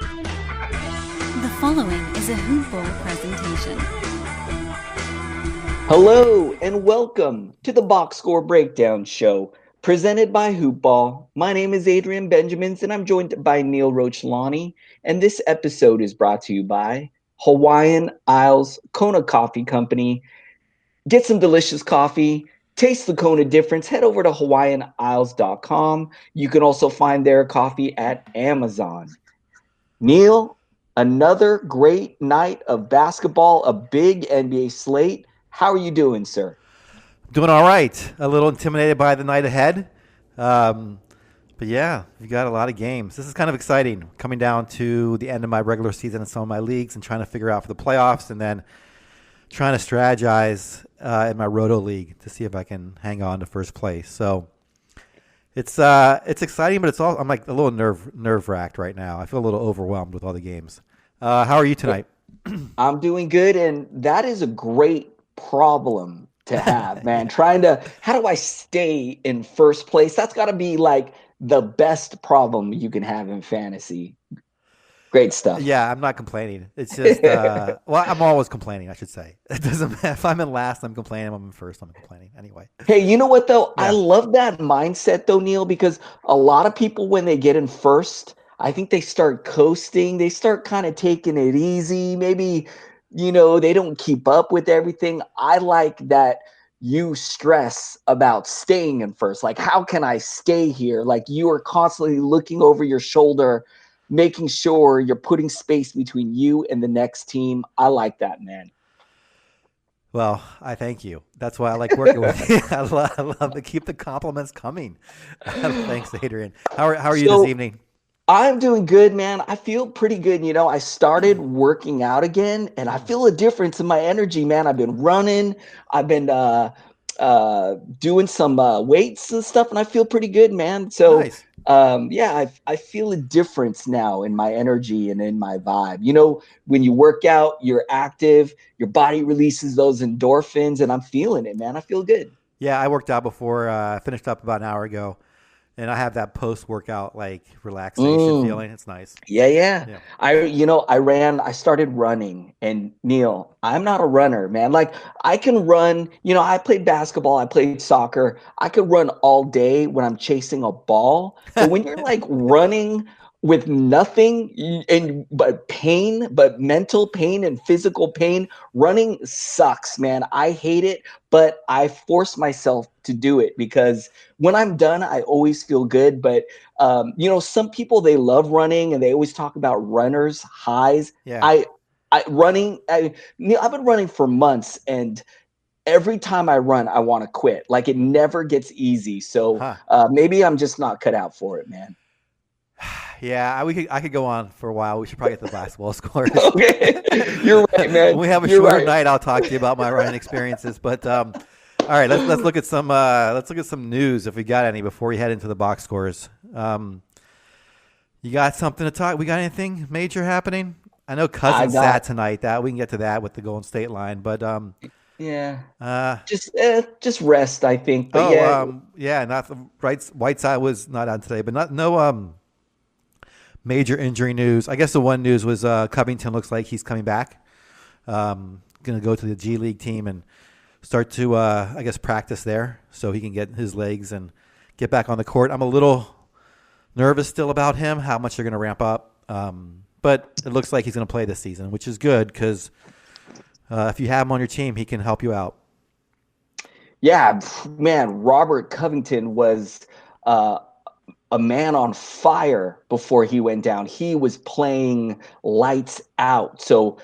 The following is a Hoop Ball presentation. Hello and welcome to the Box Score Breakdown Show, presented by Hoop Ball. My name is Adrian Benjamins, and I'm joined by Neil Rochlani. And this episode is brought to you by Hawaiian Isles Kona Coffee Company. Get some delicious coffee. Taste the Kona difference. Head over to hawaiianisles.com. You can also find their coffee at Amazon. Neil, another great night of basketball, a big NBA slate. How are you doing, sir? Doing all right. A little intimidated by the night ahead. But yeah, we've got a lot of games. This is kind of exciting, coming down to the end of my regular season in some of my leagues and trying to figure out for the playoffs, and then trying to strategize in my Roto League to see if I can hang on to first place. So it's exciting, but it's all, I'm like a little nerve wracked right now. I feel a little overwhelmed with all the games. How are you tonight? I'm doing good, and that is a great problem to have, man. How do I stay in first place? That's got to be like the best problem you can have in fantasy. Great stuff. Yeah, I'm not complaining. It's just, well, I'm always complaining, I should say. It doesn't matter. If I'm in last, I'm complaining. If I'm in first, I'm complaining. Anyway. Hey, you know what, though? Yeah. I love that mindset, though, Neil, because a lot of people, when they get in first, I think they start coasting. They start kind of taking it easy. Maybe, they don't keep up with everything. I like that you stress about staying in first. Like, how can I stay here? Like, you are constantly looking over your shoulder, making sure you're putting space between you and the next team. I like that, man. Well, I thank you. That's why I like working with you. I love to keep the compliments coming. Thanks, Adrian. How are you this evening? I'm doing good, man. I feel pretty good. I started working out again, and I feel a difference in my energy, man. I've been running. I've been doing some weights and stuff, and I feel pretty good, man. So, Nice. yeah, I feel a difference now in my energy and in my vibe. When you work out, you're active, your body releases those endorphins, and I'm feeling it, man. I feel good. Yeah, I worked out before. I finished up about an hour ago, and I have that post-workout like relaxation feeling. It's nice. Yeah. I started running, and Neil, I'm not a runner, man. Like, I can run, I played basketball, I played soccer. I could run all day when I'm chasing a ball. But when you're like running with nothing but mental pain and physical pain, running sucks, man. I hate it, but I force myself to do it because when I'm done, I always feel good. But some people, they love running and they always talk about runners' highs. Yeah. I've been running for months, and every time I run, I want to quit. Like, it never gets easy. So maybe I'm just not cut out for it, man. Yeah, I could go on for a while. We should probably get to the basketball scores. Okay, you're right, man. When we have a You're shorter right. night, I'll talk to you about my running experiences. But all right, let's look at some news if we got any before we head into the box scores. You got something to talk? We got anything major happening? I know Cousins sat tonight. That we can get to that with the Golden State line, but yeah, just rest, I think. But not the right. Whiteside was not on today, but no major injury news. I guess the one news was Covington looks like he's coming back. Going to go to the G League team and start to, I guess, practice there so he can get his legs and get back on the court. I'm a little nervous still about him, how much they're going to ramp up. But it looks like he's going to play this season, which is good because if you have him on your team, he can help you out. Yeah, man, Robert Covington was a man on fire before he went down. He was playing lights out. So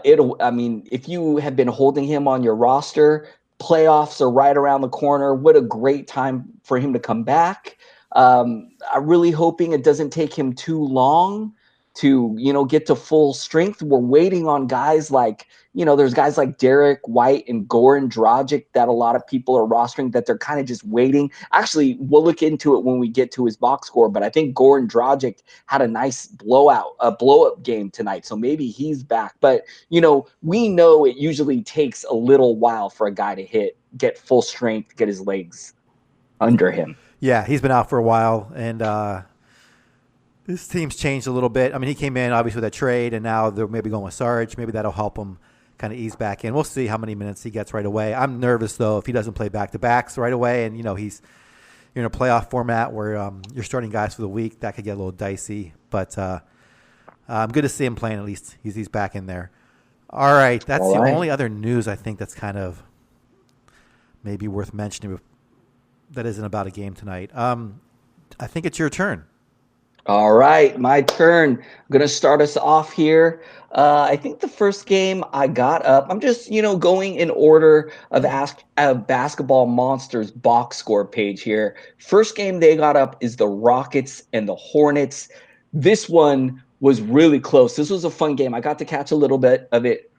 if you have been holding him on your roster, playoffs are right around the corner. What a great time for him to come back. I'm really hoping it doesn't take him too long to, get to full strength. We're waiting on guys like, there's guys like Derek White and Goran Dragic that a lot of people are rostering that they're kind of just waiting. Actually, we'll look into it when we get to his box score, but I think Goran Dragic had a nice blow-up game tonight, so maybe he's back. But, we know it usually takes a little while for a guy to get full strength, get his legs under him. Yeah, he's been out for a while, and This team's changed a little bit. I mean, he came in obviously with that trade, and now they're maybe going with Sarge. Maybe that'll help him kind of ease back in. We'll see how many minutes he gets right away. I'm nervous though if he doesn't play back-to-backs right away, and you're in a playoff format where you're starting guys for the week. That could get a little dicey, but I'm good to see him playing at least. He's back in there. All right, that's the only other news I think that's kind of maybe worth mentioning that isn't about a game tonight. I think it's your turn. All right, my turn. I'm going to start us off here. I think the first game I got up, I'm just, going in order of Basketball Monsters box score page here. First game they got up is the Rockets and the Hornets. This one was really close. This was a fun game. I got to catch a little bit of it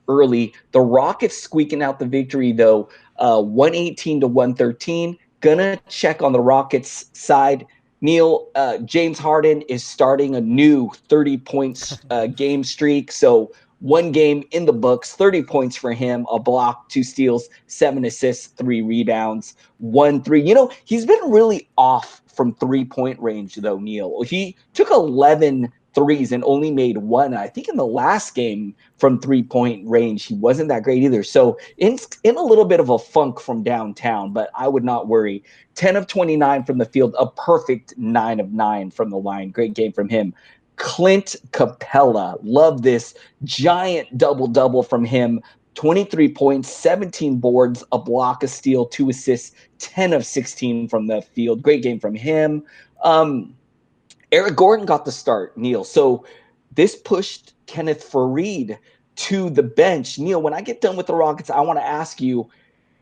early. The Rockets squeaking out the victory, though, 118-113. Gonna check on the Rockets side. Neil, James Harden is starting a new 30 points game streak. So one game in the books, 30 points for him, a block, 2 steals, 7 assists, 3 rebounds, 1 3. He's been really off from 3-point range, though, Neil. He took 11 threes and only made 1. I think in the last game from 3-point range, he wasn't that great either. So in a little bit of a funk from downtown, but I would not worry. 10 of 29 from the field, a perfect 9 of 9 from the line. Great game from him. Clint Capella, love this giant double-double from him. 23 points, 17 boards, a block, a steal, 2 assists, 10 of 16 from the field. Great game from him. Eric Gordon got the start, Neil. So this pushed Kenneth Faried to the bench. Neil, when I get done with the Rockets, I want to ask you,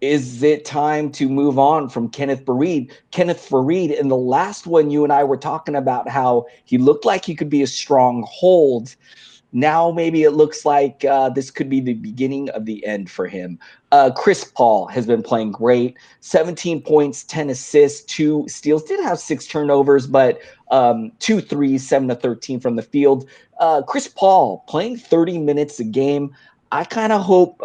is it time to move on from Kenneth Faried? Kenneth Faried, in the last one, you and I were talking about how he looked like he could be a strong hold. Now maybe it looks like this could be the beginning of the end for him. Chris Paul has been playing great. 17 points, 10 assists, 2 steals. Did have 6 turnovers, but 2 threes, 7 of 13 from the field. Chris Paul playing 30 minutes a game. I kind of hope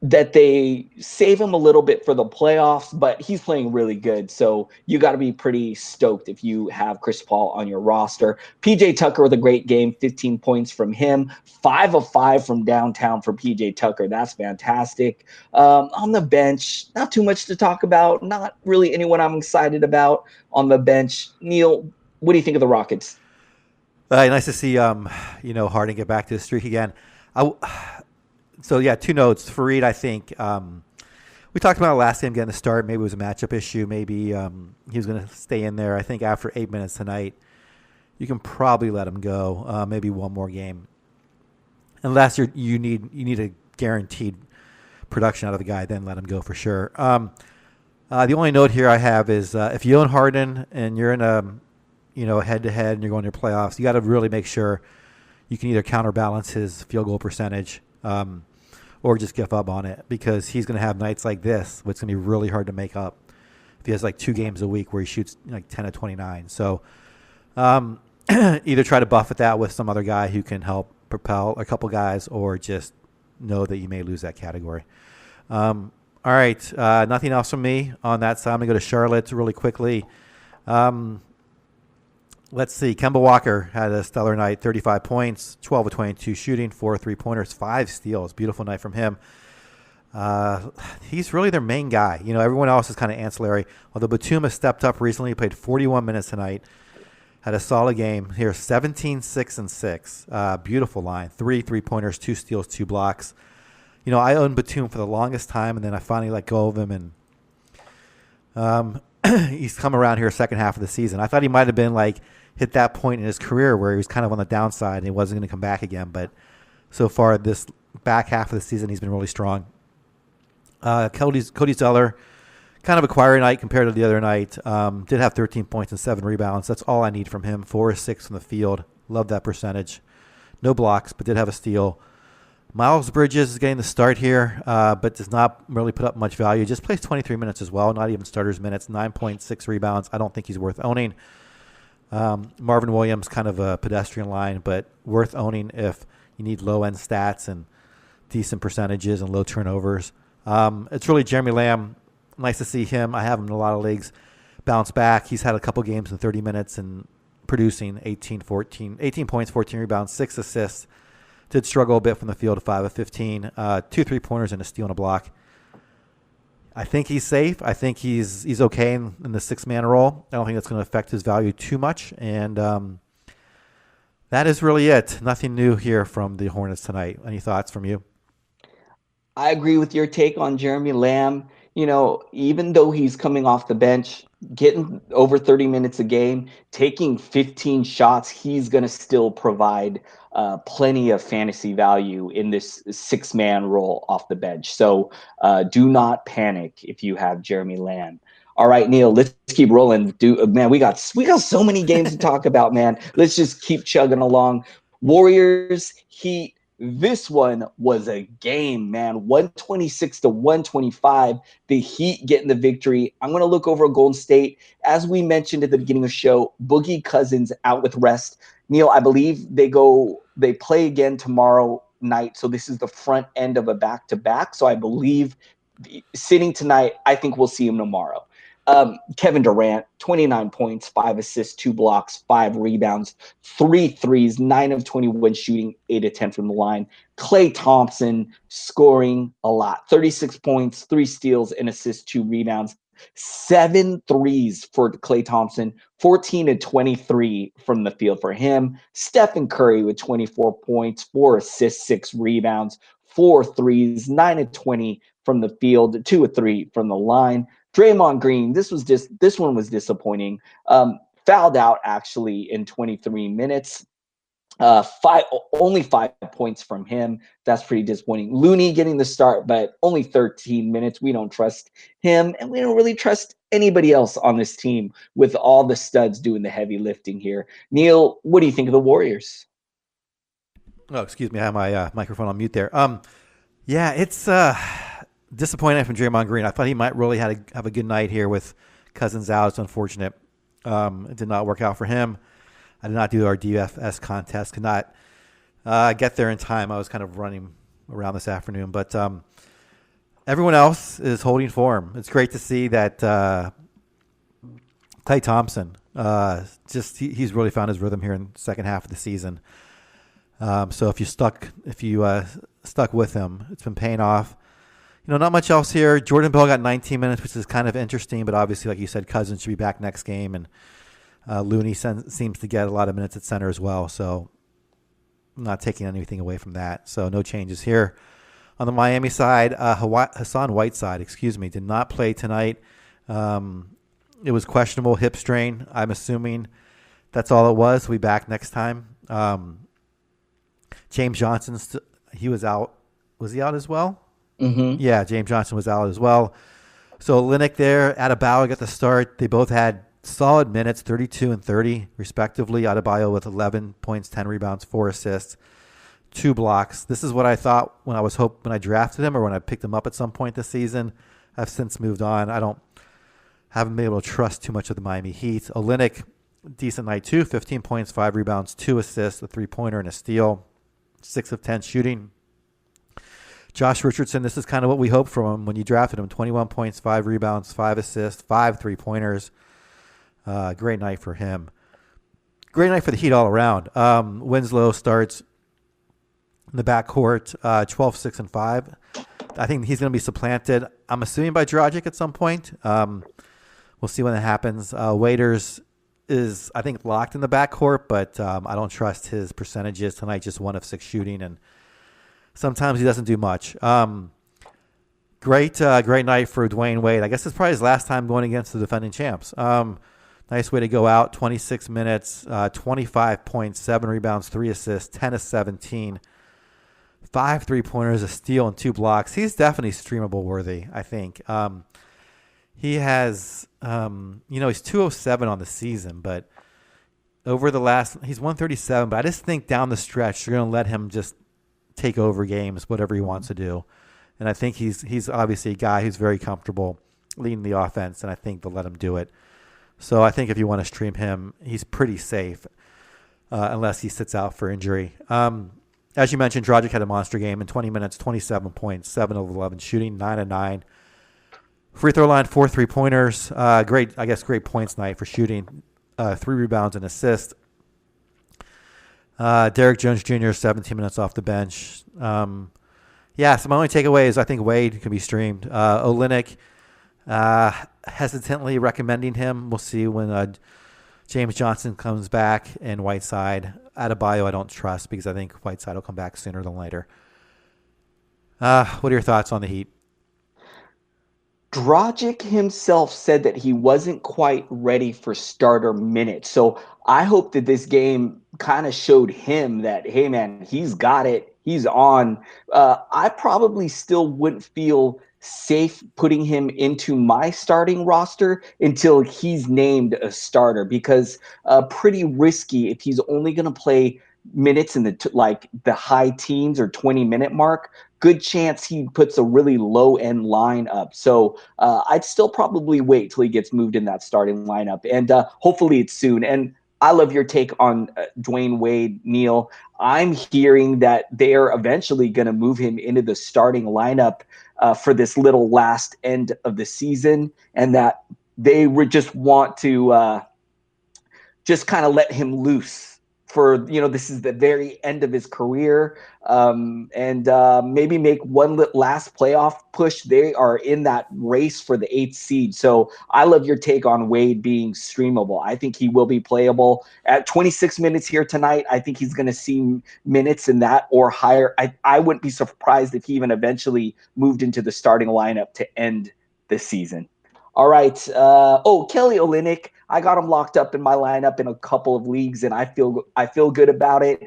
that they save him a little bit for the playoffs, but he's playing really good. So you got to be pretty stoked if you have Chris Paul on your roster. PJ Tucker with a great game, 15 points from him, 5 of 5 from downtown for PJ Tucker. That's fantastic. On the bench, not too much to talk about. Not really anyone I'm excited about on the bench. Neil, what do you think of the Rockets? Nice to see, Harden get back to the streak again. So, 2 notes. Faried, I think, we talked about last game getting the start. Maybe it was a matchup issue. Maybe he was going to stay in there. I think after 8 minutes tonight, you can probably let him go. Maybe one more game. Unless you need a guaranteed production out of the guy, then let him go for sure. The only note here I have is if you own Harden and you're in a head-to-head and you're going to your playoffs, you got to really make sure you can either counterbalance his field goal percentage or just give up on it, because he's going to have nights like this, which is going to be really hard to make up if he has like 2 games a week where he shoots like 10 of 29. So either try to buffet that with some other guy who can help propel a couple guys, or just know that you may lose that category. All right, nothing else from me on that side. I'm going to go to Charlotte really quickly. Let's see. Kemba Walker had a stellar night, 35 points, 12 of 22 shooting, 4 3-pointers, 5 steals. Beautiful night from him. He's really their main guy. Everyone else is kind of ancillary. Although Batum has stepped up recently, played 41 minutes tonight, had a solid game here, 17, 6, and 6. Beautiful line, 3 3-pointers, 2 steals, 2 blocks. I owned Batum for the longest time, and then I finally let go of him, and he's come around here second half of the season. I thought he might have been hit that point in his career where he was kind of on the downside and he wasn't going to come back again. But so far this back half of the season, he's been really strong. Cody Zeller, kind of a quieter night compared to the other night. Did have 13 points and 7 rebounds. That's all I need from him. 4 or 6 from the field. Love that percentage. No blocks, but did have a steal. Miles Bridges is getting the start here, but does not really put up much value. Just plays 23 minutes as well, not even starters minutes, 9.6 rebounds. I don't think he's worth owning. Marvin Williams, kind of a pedestrian line, but worth owning if you need low-end stats and decent percentages and low turnovers. It's really Jeremy Lamb. Nice to see him. I have him in a lot of leagues. Bounce back. He's had a couple games in 30 minutes and producing 18 points, 14 rebounds, 6 assists. Did struggle a bit from the field, 5 of 15, 2 3-pointers and a steal and a block. I think he's safe. I think he's okay in the 6-man role. I don't think that's going to affect his value too much. And that is really it. Nothing new here from the Hornets tonight. Any thoughts from you? I agree with your take on Jeremy Lamb. You know, even though he's coming off the bench, getting over 30 minutes a game, taking 15 shots, he's going to still provide plenty of fantasy value in this 6-man role off the bench. So do not panic if you have Jeremy Lamb. All right, Neil, let's keep rolling. Man, we got so many games to talk about, man. Let's just keep chugging along. Warriors, Heat. This one was a game, man. 126-125. The Heat getting the victory. I'm going to look over at Golden State. As we mentioned at the beginning of the show, Boogie Cousins out with rest. Neil, I believe they play again tomorrow night. So this is the front end of a back-to-back. So I believe sitting tonight, I think we'll see him tomorrow. Kevin Durant, 29 points, 5 assists, 2 blocks, 5 rebounds, 3 threes, 9 of 21 shooting, 8 of 10 from the line. Klay Thompson scoring a lot, 36 points, 3 steals, an assist, 2 rebounds, 7 threes for Klay Thompson, 14 of 23 from the field for him. Stephen Curry with 24 points, 4 assists, 6 rebounds, 4 threes, 9 of 20 from the field, 2 of 3 from the line. Draymond Green, this one was disappointing. Fouled out actually in 23 minutes. Only 5 points from him. That's pretty disappointing. Looney getting the start, but only 13 minutes. We don't trust him, and we don't really trust anybody else on this team with all the studs doing the heavy lifting here. Neil, what do you think of the Warriors? Oh, excuse me. I have my microphone on mute there. Yeah, it's disappointing from Draymond Green. I thought he might really have a good night here with Cousins out. It's unfortunate. It did not work out for him. I did not do our DFS contest. Could not get there in time. I was kind of running around this afternoon. But everyone else is holding form. It's great to see that Klay Thompson, he's really found his rhythm here in the second half of the season. So if you stuck with him, it's been paying off. You know, not much else here. Jordan Bell got 19 minutes, which is kind of interesting, but obviously, like you said, Cousins should be back next game, and Looney seems to get a lot of minutes at center as well, so I'm not taking anything away from that. So no changes here. On the Miami side, Hassan Whiteside, did not play tonight. It was questionable hip strain. I'm assuming that's all it was. He'll be back next time. James Johnson, he was out. Was he out as well? Mm-hmm. Yeah, James Johnson was out as well. So Olynyk there, Adebayo got the start. They both had solid minutes, 32 and 30 respectively. Adebayo with 11 points, 10 rebounds, 4 assists, 2 blocks. This is what I thought when I drafted him or when I picked him up at some point this season. I've since moved on. Haven't been able to trust too much of the Miami Heat. Olynyk, decent night too, 15 points, 5 rebounds, 2 assists, a 3-pointer and a steal, 6 of 10 shooting. Josh Richardson, this is kind of what we hoped from him when you drafted him. 21 points, 5 rebounds, 5 assists, 5 3-pointers. Great night for him. Great night for the Heat all around. Winslow starts in the backcourt, 12, 6, and 5. I think he's going to be supplanted, I'm assuming, by Dragic at some point. We'll see when that happens. Waiters is, I think, locked in the backcourt, but I don't trust his percentages tonight. Just 1 of 6 shooting, and sometimes he doesn't do much. Great night for Dwyane Wade. I guess it's probably his last time going against the defending champs. Nice way to go out. 26 minutes, 25 points, 7 rebounds, 3 assists, 10 of 17, 5 3-pointers, a steal, and 2 blocks. He's definitely streamable worthy, I think. He has, he's 207 on the season, but over the he's 137. But I just think down the stretch, you're going to let him just take over games, whatever he wants to do. And I think he's obviously a guy who's very comfortable leading the offense, and I think they'll let him do it. So I think if you want to stream him, he's pretty safe unless he sits out for injury. As you mentioned, Dragic had a monster game in 20 minutes, 27 points, 7 of 11 shooting, 9 of 9. Free throw line, 4 3-pointers. Great points night for shooting. 3 rebounds and assist. Derek Jones Jr. 17 minutes off the bench. So my only takeaway is I think Wade can be streamed. Olynyk, hesitantly recommending him. We'll see when James Johnson comes back, and Whiteside. Adebayo I don't trust because I think Whiteside will come back sooner than later. What are your thoughts on the Heat? Dragic himself said that he wasn't quite ready for starter minutes. So I hope that this game kind of showed him that, hey, man, he's got it. He's on. I probably still wouldn't feel safe putting him into my starting roster until he's named a starter, because pretty risky if he's only going to play minutes in the high teens or 20-minute mark. Good chance he puts a really low-end lineup. So I'd still probably wait till he gets moved in that starting lineup, and hopefully it's soon. And I love your take on Dwyane Wade, Neil. I'm hearing that they're eventually going to move him into the starting lineup for this little last end of the season, and that they would just want to just kind of let him loose for, this is the very end of his career, and maybe make one last playoff push. They are in that race for the 8th seed. So I love your take on Wade being streamable. I think he will be playable at 26 minutes here tonight. I think he's going to see minutes in that or higher. I wouldn't be surprised if he even eventually moved into the starting lineup to end the season. All right. Kelly Olynyk. I got him locked up in my lineup in a couple of leagues, and I feel good about it.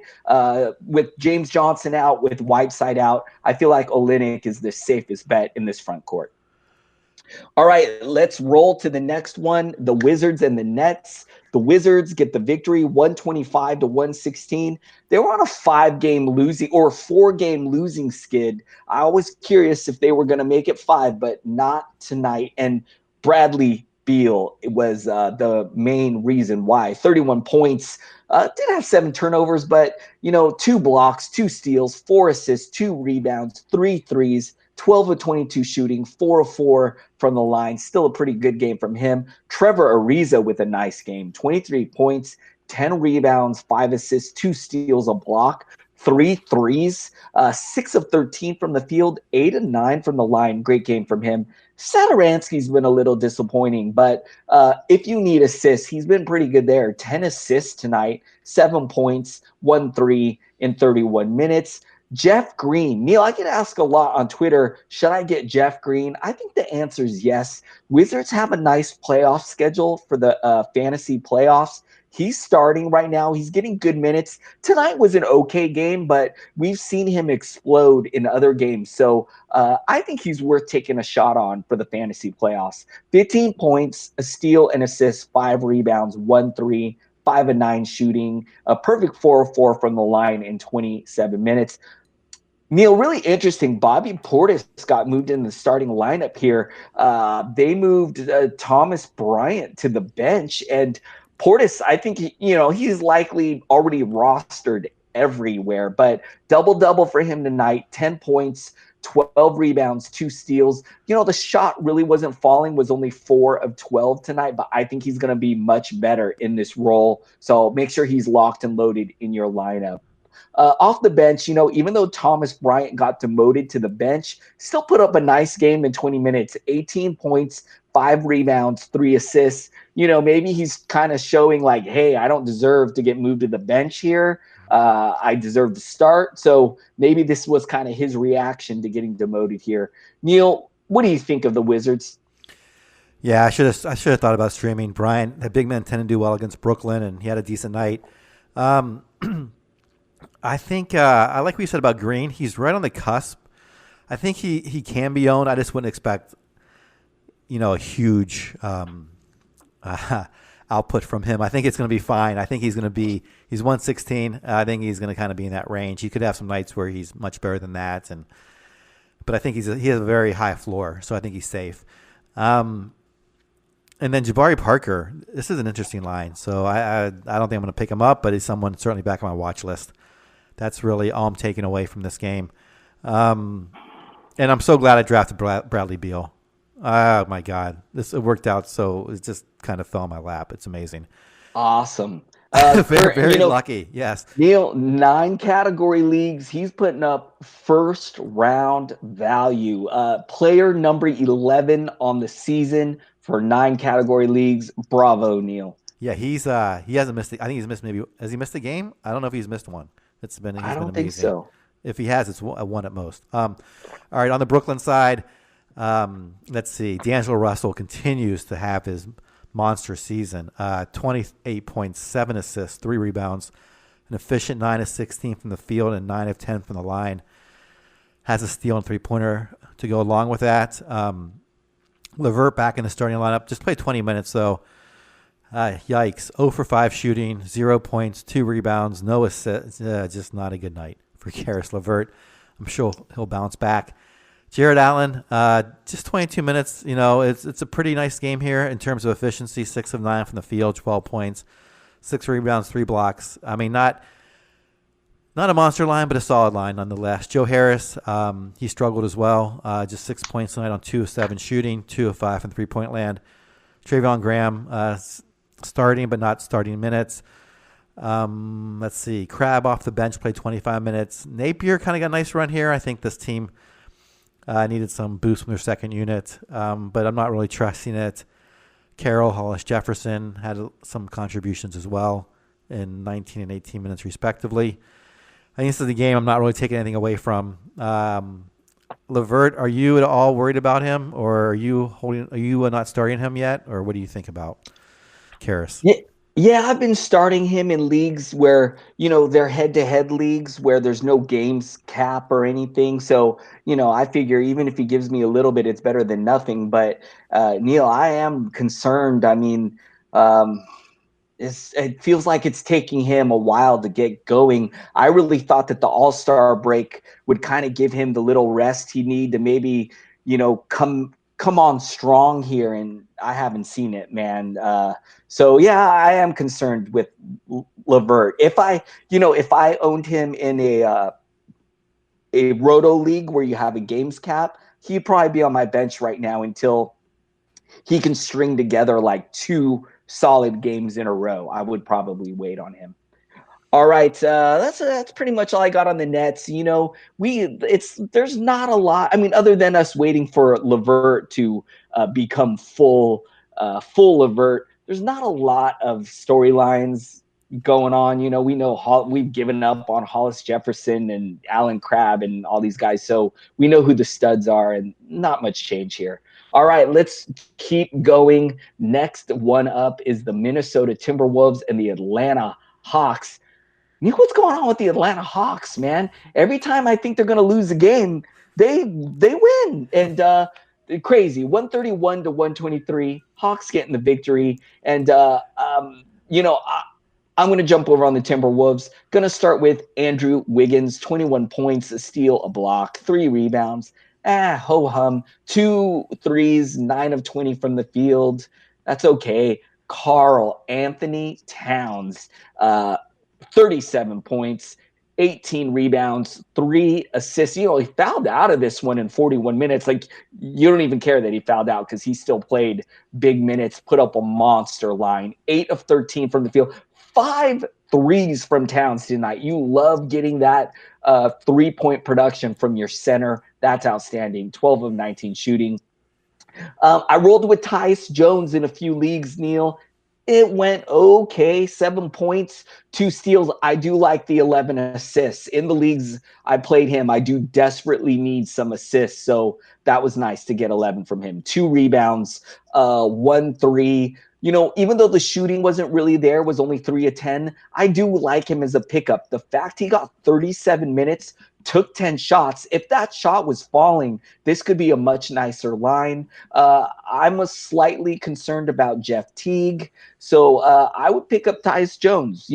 With James Johnson out, with Whiteside out, I feel like Olynyk is the safest bet in this front court. All right, let's roll to the next one, the Wizards and the Nets. The Wizards get the victory, 125-116. They were on a 4-game losing skid. I was curious if they were going to make it 5, but not tonight. And Bradley Beal was the main reason why. 31 points, did have 7 turnovers, but 2 blocks, 2 steals, 4 assists, 2 rebounds, 3 threes, 12 of 22 shooting, 4 of 4 from the line. Still a pretty good game from him. Trevor Ariza with a nice game, 23 points, 10 rebounds, 5 assists, 2 steals, a block, 3 threes, 6 of 13 from the field, 8 of 9 from the line. Great game from him. Satoransky's been a little disappointing, but if you need assists, he's been pretty good there. 10 assists tonight, 7 points, 1 3 in 31 minutes. Jeff Green. Neil, I get asked a lot on Twitter, should I get Jeff Green? I think the answer is yes. Wizards have a nice playoff schedule for the fantasy playoffs. He's starting right now. He's getting good minutes. Tonight was an okay game, but we've seen him explode in other games. So I think he's worth taking a shot on for the fantasy playoffs. 15 points, a steal, an assist, 5 rebounds, 1 3, 5 of 9 shooting, a perfect 4 of 4 from the line in 27 minutes. Neil, really interesting. Bobby Portis got moved in the starting lineup here. They moved Thomas Bryant to the bench, and Portis, I think, he's likely already rostered everywhere, but double-double for him tonight, 10 points, 12 rebounds, 2 steals. The shot really wasn't falling, was only 4 of 12 tonight, but I think he's going to be much better in this role. So make sure he's locked and loaded in your lineup. Off the bench, even though Thomas Bryant got demoted to the bench, still put up a nice game in 20 minutes, 18 points, 5 rebounds, 3 assists. Maybe he's kind of showing like, hey, I don't deserve to get moved to the bench here. I deserve to start. So maybe this was kind of his reaction to getting demoted here. Neil, what do you think of the Wizards? Yeah, I should have thought about streaming Bryant. The big men tend to do well against Brooklyn, and he had a decent night. I think I like what you said about Green. He's right on the cusp. I think he can be owned. I just wouldn't expect, a huge output from him. I think it's going to be fine. I think he's 116. I think he's going to kind of be in that range. He could have some nights where he's much better than that, but I think he has a very high floor, so I think he's safe. And then Jabari Parker. This is an interesting line. So I don't think I'm going to pick him up, but he's someone certainly back on my watch list. That's really all I'm taking away from this game. And I'm so glad I drafted Bradley Beal. Oh, my God. It worked out, so it just kind of fell in my lap. It's amazing. Awesome. Very lucky. Yes. Neil, 9 category leagues. He's putting up first round value. Player number 11 on the season for 9 category leagues. Bravo, Neil. Yeah, he hasn't missed. I think he's missed has he missed a game? I don't know if he's missed one. He's I been don't amazing. think so. If he has, it's a one at most. All right, on the Brooklyn side, let's see. D'Angelo Russell continues to have his monster season. 28.7 assists, 3 rebounds, an efficient 9 of 16 from the field and 9 of 10 from the line. Has a steal and 3-pointer to go along with that. LeVert back in the starting lineup. Just played 20 minutes, though. Yikes. 0 for 5 shooting, 0 points, 2 rebounds, no assists. Just not a good night for Caris LeVert. I'm sure he'll bounce back. Jared Allen, just 22 minutes. It's a pretty nice game here in terms of efficiency. 6 of 9 from the field, 12 points, 6 rebounds, 3 blocks. I mean, not a monster line, but a solid line nonetheless. Joe Harris, he struggled as well. Just 6 points tonight on 2 of 7 shooting, 2 of 5 from 3-point land. Travion Graham, starting but not starting minutes. Let's see. Crabbe off the bench, played 25 minutes. Napier kind of got a nice run here. I think this team needed some boost from their second unit, but I'm not really trusting it. Carroll, Hollis Jefferson had some contributions as well in 19 and 18 minutes respectively. I think this is the game I'm not really taking anything away from. LeVert, are you at all worried about him, or are you not starting him yet, or what do you think about Caris? Yeah, I've been starting him in leagues where, they're head-to-head leagues where there's no games cap or anything. So, I figure even if he gives me a little bit, it's better than nothing. But, Neil, I am concerned. I mean, it feels like it's taking him a while to get going. I really thought that the All-Star break would kind of give him the little rest he need to maybe, come on strong here, and I haven't seen it, man. So yeah, I am concerned with LeVert. If I owned him in a roto league where you have a games cap, he'd probably be on my bench right now until he can string together like 2 solid games in a row. I would probably wait on him. All right, that's pretty much all I got on the Nets. There's not a lot. I mean, other than us waiting for LeVert to become full LeVert, there's not a lot of storylines going on. We know we've given up on Hollis Jefferson and Alan Crabb and all these guys, so we know who the studs are, and not much change here. All right, let's keep going. Next one up is the Minnesota Timberwolves and the Atlanta Hawks. What's going on with the Atlanta Hawks, man? Every time I think they're going to lose a game, they win. And crazy, 131 to 123. Hawks getting the victory. And, I'm going to jump over on the Timberwolves. Going to start with Andrew Wiggins, 21 points, a steal, a block, 3 rebounds. Ho-hum. 2 threes, 9 of 20 from the field. That's okay. Karl Anthony Towns, 37 points, 18 rebounds, 3 assists. He fouled out of this one in 41 minutes. Like, you don't even care that he fouled out because he still played big minutes, put up a monster line. 8 of 13 from the field, 5 threes from Towns tonight. You love getting that 3-point production from your center. That's outstanding. 12 of 19 shooting. I rolled with Tyus Jones in a few leagues, Neil. It went okay. 7 points, 2 steals. I do like the 11 assists. In the leagues I played him, I do desperately need some assists. So that was nice to get 11 from him. 2 rebounds, 1 3. Even though the shooting wasn't really there, was only 3 of 10, I do like him as a pickup. The fact he got 37 minutes, took 10 shots. If that shot was falling, this could be a much nicer line. I'm slightly concerned about Jeff Teague. So I would pick up Tyus Jones.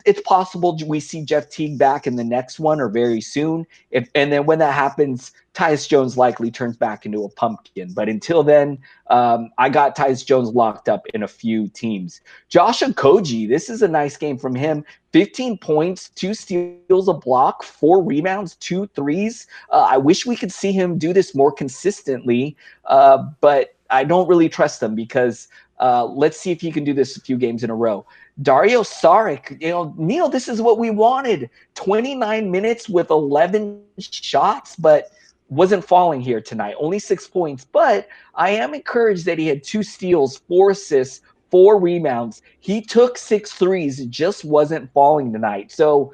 It's possible we see Jeff Teague back in the next one or very soon. And then when that happens, Tyus Jones likely turns back into a pumpkin. But until then, I got Tyus Jones locked up in a few teams. Josh Okogie, this is a nice game from him. 15 points, 2 steals, a block, 4 rebounds, 2 threes. I wish we could see him do this more consistently, but I don't really trust him because let's see if he can do this a few games in a row. Dario Saric, Neil, this is what we wanted. 29 minutes with 11 shots, but wasn't falling here tonight. Only 6 points, but I am encouraged that he had 2 steals, 4 assists, 4 rebounds. He took 6 threes, just wasn't falling tonight. So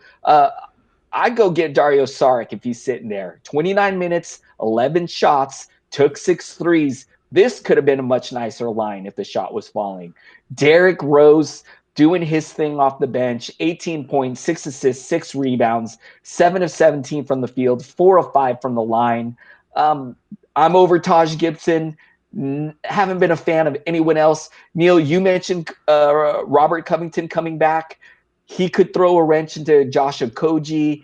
I'd go get Dario Saric if he's sitting there. 29 minutes, 11 shots, took 6 threes. This could have been a much nicer line if the shot was falling. Derrick Rose doing his thing off the bench, 18 points, 6 assists, 6 rebounds, 7 of 17 from the field, 4 of 5 from the line. I'm over Taj Gibson. Haven't been a fan of anyone else. Neil, you mentioned Robert Covington coming back. He could throw a wrench into Josh Okogie.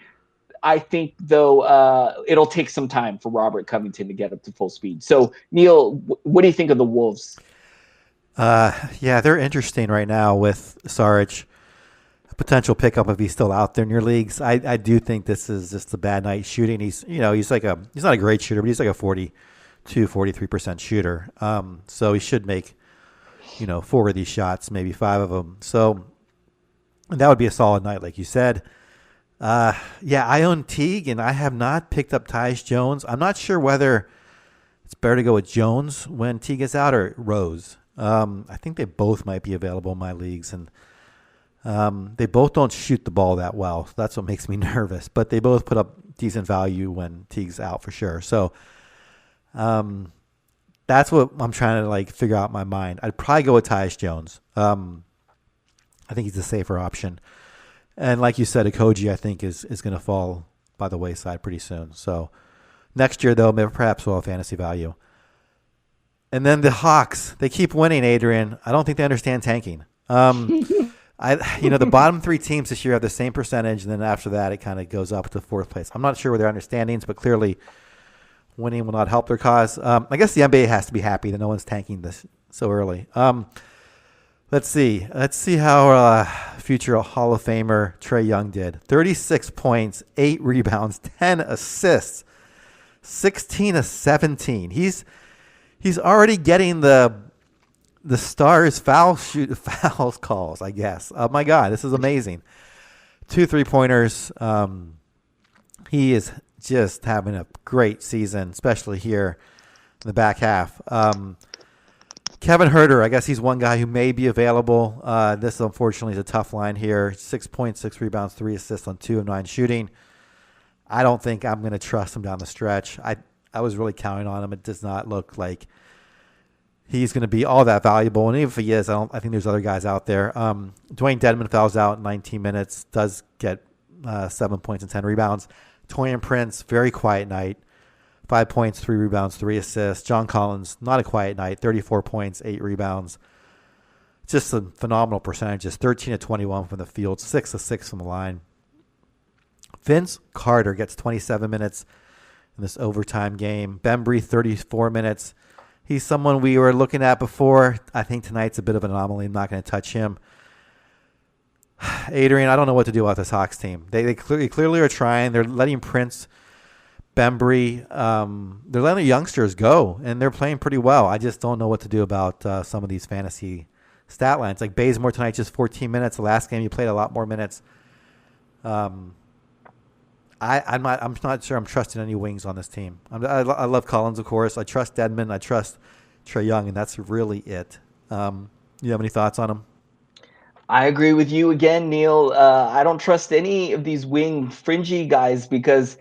I think, though, it'll take some time for Robert Covington to get up to full speed. So, Neil, what do you think of the Wolves? Yeah, they're interesting right now with Saric. A potential pickup if he's still out there in your leagues. I do think this is just a bad night shooting. He's not a great shooter, but he's like a 43% shooter. So he should make 4 of these shots, maybe 5 of them. So that would be a solid night, like you said. I own Teague, and I have not picked up Tyus Jones. I'm not sure whether it's better to go with Jones when Teague is out or Rose. I think they both might be available in my leagues, and they both don't shoot the ball that well. So that's what makes me nervous. But they both put up decent value when Teague's out for sure. So that's what I'm trying to figure out in my mind. I'd probably go with Tyus Jones. I think he's the safer option. And like you said, Okogie, I think, is going to fall by the wayside pretty soon. So next year, though, maybe perhaps we'll have fantasy value. And then the Hawks, they keep winning, Adrian. I don't think they understand tanking. The bottom 3 teams this year have the same percentage, and then after that, it kind of goes up to 4th place. I'm not sure what their understandings, but clearly winning will not help their cause. I guess the NBA has to be happy that no one's tanking this so early. Let's see how future Hall of Famer Trae Young did. 36 points, 8 rebounds, 10 assists, 16 of 17. He's already getting the Stars fouls calls, I guess. Oh my God, this is amazing. 2 3-pointers. He is just having a great season, especially here in the back half. Kevin Huerter, I guess he's one guy who may be available. This, unfortunately, is a tough line here. 6 points, 6 rebounds, 3 assists on 2 of 9 shooting. I don't think I'm going to trust him down the stretch. I was really counting on him. It does not look like he's going to be all that valuable. And even if he is, I think there's other guys out there. Dwayne Dedmon fouls out in 19 minutes, does get 7 points and 10 rebounds. Taurean Prince, very quiet night. 5 points, 3 rebounds, 3 assists. John Collins, not a quiet night. 34 points, 8 rebounds. Just some phenomenal percentages. 13 of 21 from the field, 6 of 6 from the line. Vince Carter gets 27 minutes in this overtime game. Bembry, 34 minutes. He's someone we were looking at before. I think tonight's a bit of an anomaly. I'm not going to touch him. Adrian, I don't know what to do about this Hawks team. They clearly are trying. They're letting Prince, Bembry, they're letting the youngsters go, and they're playing pretty well. I just don't know what to do about some of these fantasy stat lines. Like Bazemore tonight, just 14 minutes. The last game, you played a lot more minutes. I'm not sure I'm trusting any wings on this team. I love Collins, of course. I trust Dedmon. I trust Trae Young, and that's really it. You have any thoughts on him? I agree with you again, Neil. I don't trust any of these wing fringy guys because,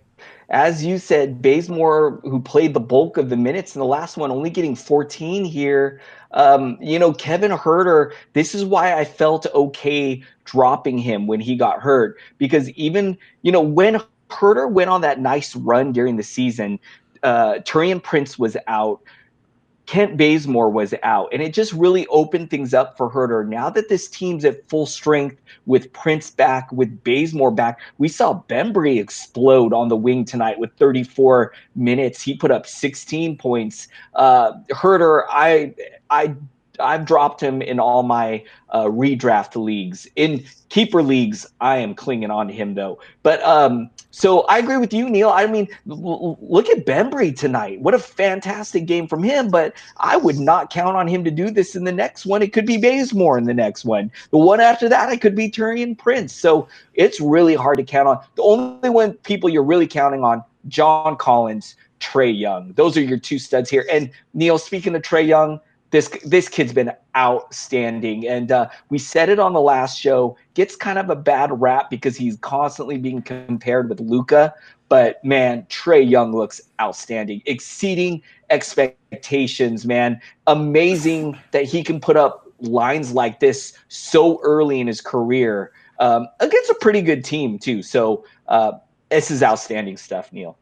as you said, Bazemore, who played the bulk of the minutes in the last one, only getting 14 here. Kevin Huerter, this is why I felt okay dropping him when he got hurt, because even, when Huerter went on that nice run during the season, Taurean Prince was out. Kent Bazemore was out, and it just really opened things up for Huerter. Now that this team's at full strength with Prince back, with Bazemore back, we saw Bembry explode on the wing tonight with 34 minutes. He put up 16 points. Huerter, I've dropped him in all my redraft leagues. In keeper leagues, I am clinging on to him though. But so I agree with you, Neil. I mean, look at Bembry tonight. What a fantastic game from him. But I would not count on him to do this in the next one. It could be Bazemore in the next one. The one after that, it could be Turian Prince. So it's really hard to count on. The only one people you're really counting on, John Collins, Trae Young. Those are your two studs here. And Neil, speaking of Trae Young, this kid's been outstanding. And we said it on the last show, gets kind of a bad rap because he's constantly being compared with Luka. But, man, Trae Young looks outstanding, exceeding expectations, man. Amazing that he can put up lines like this so early in his career against a pretty good team, too. So this is outstanding stuff, Neil.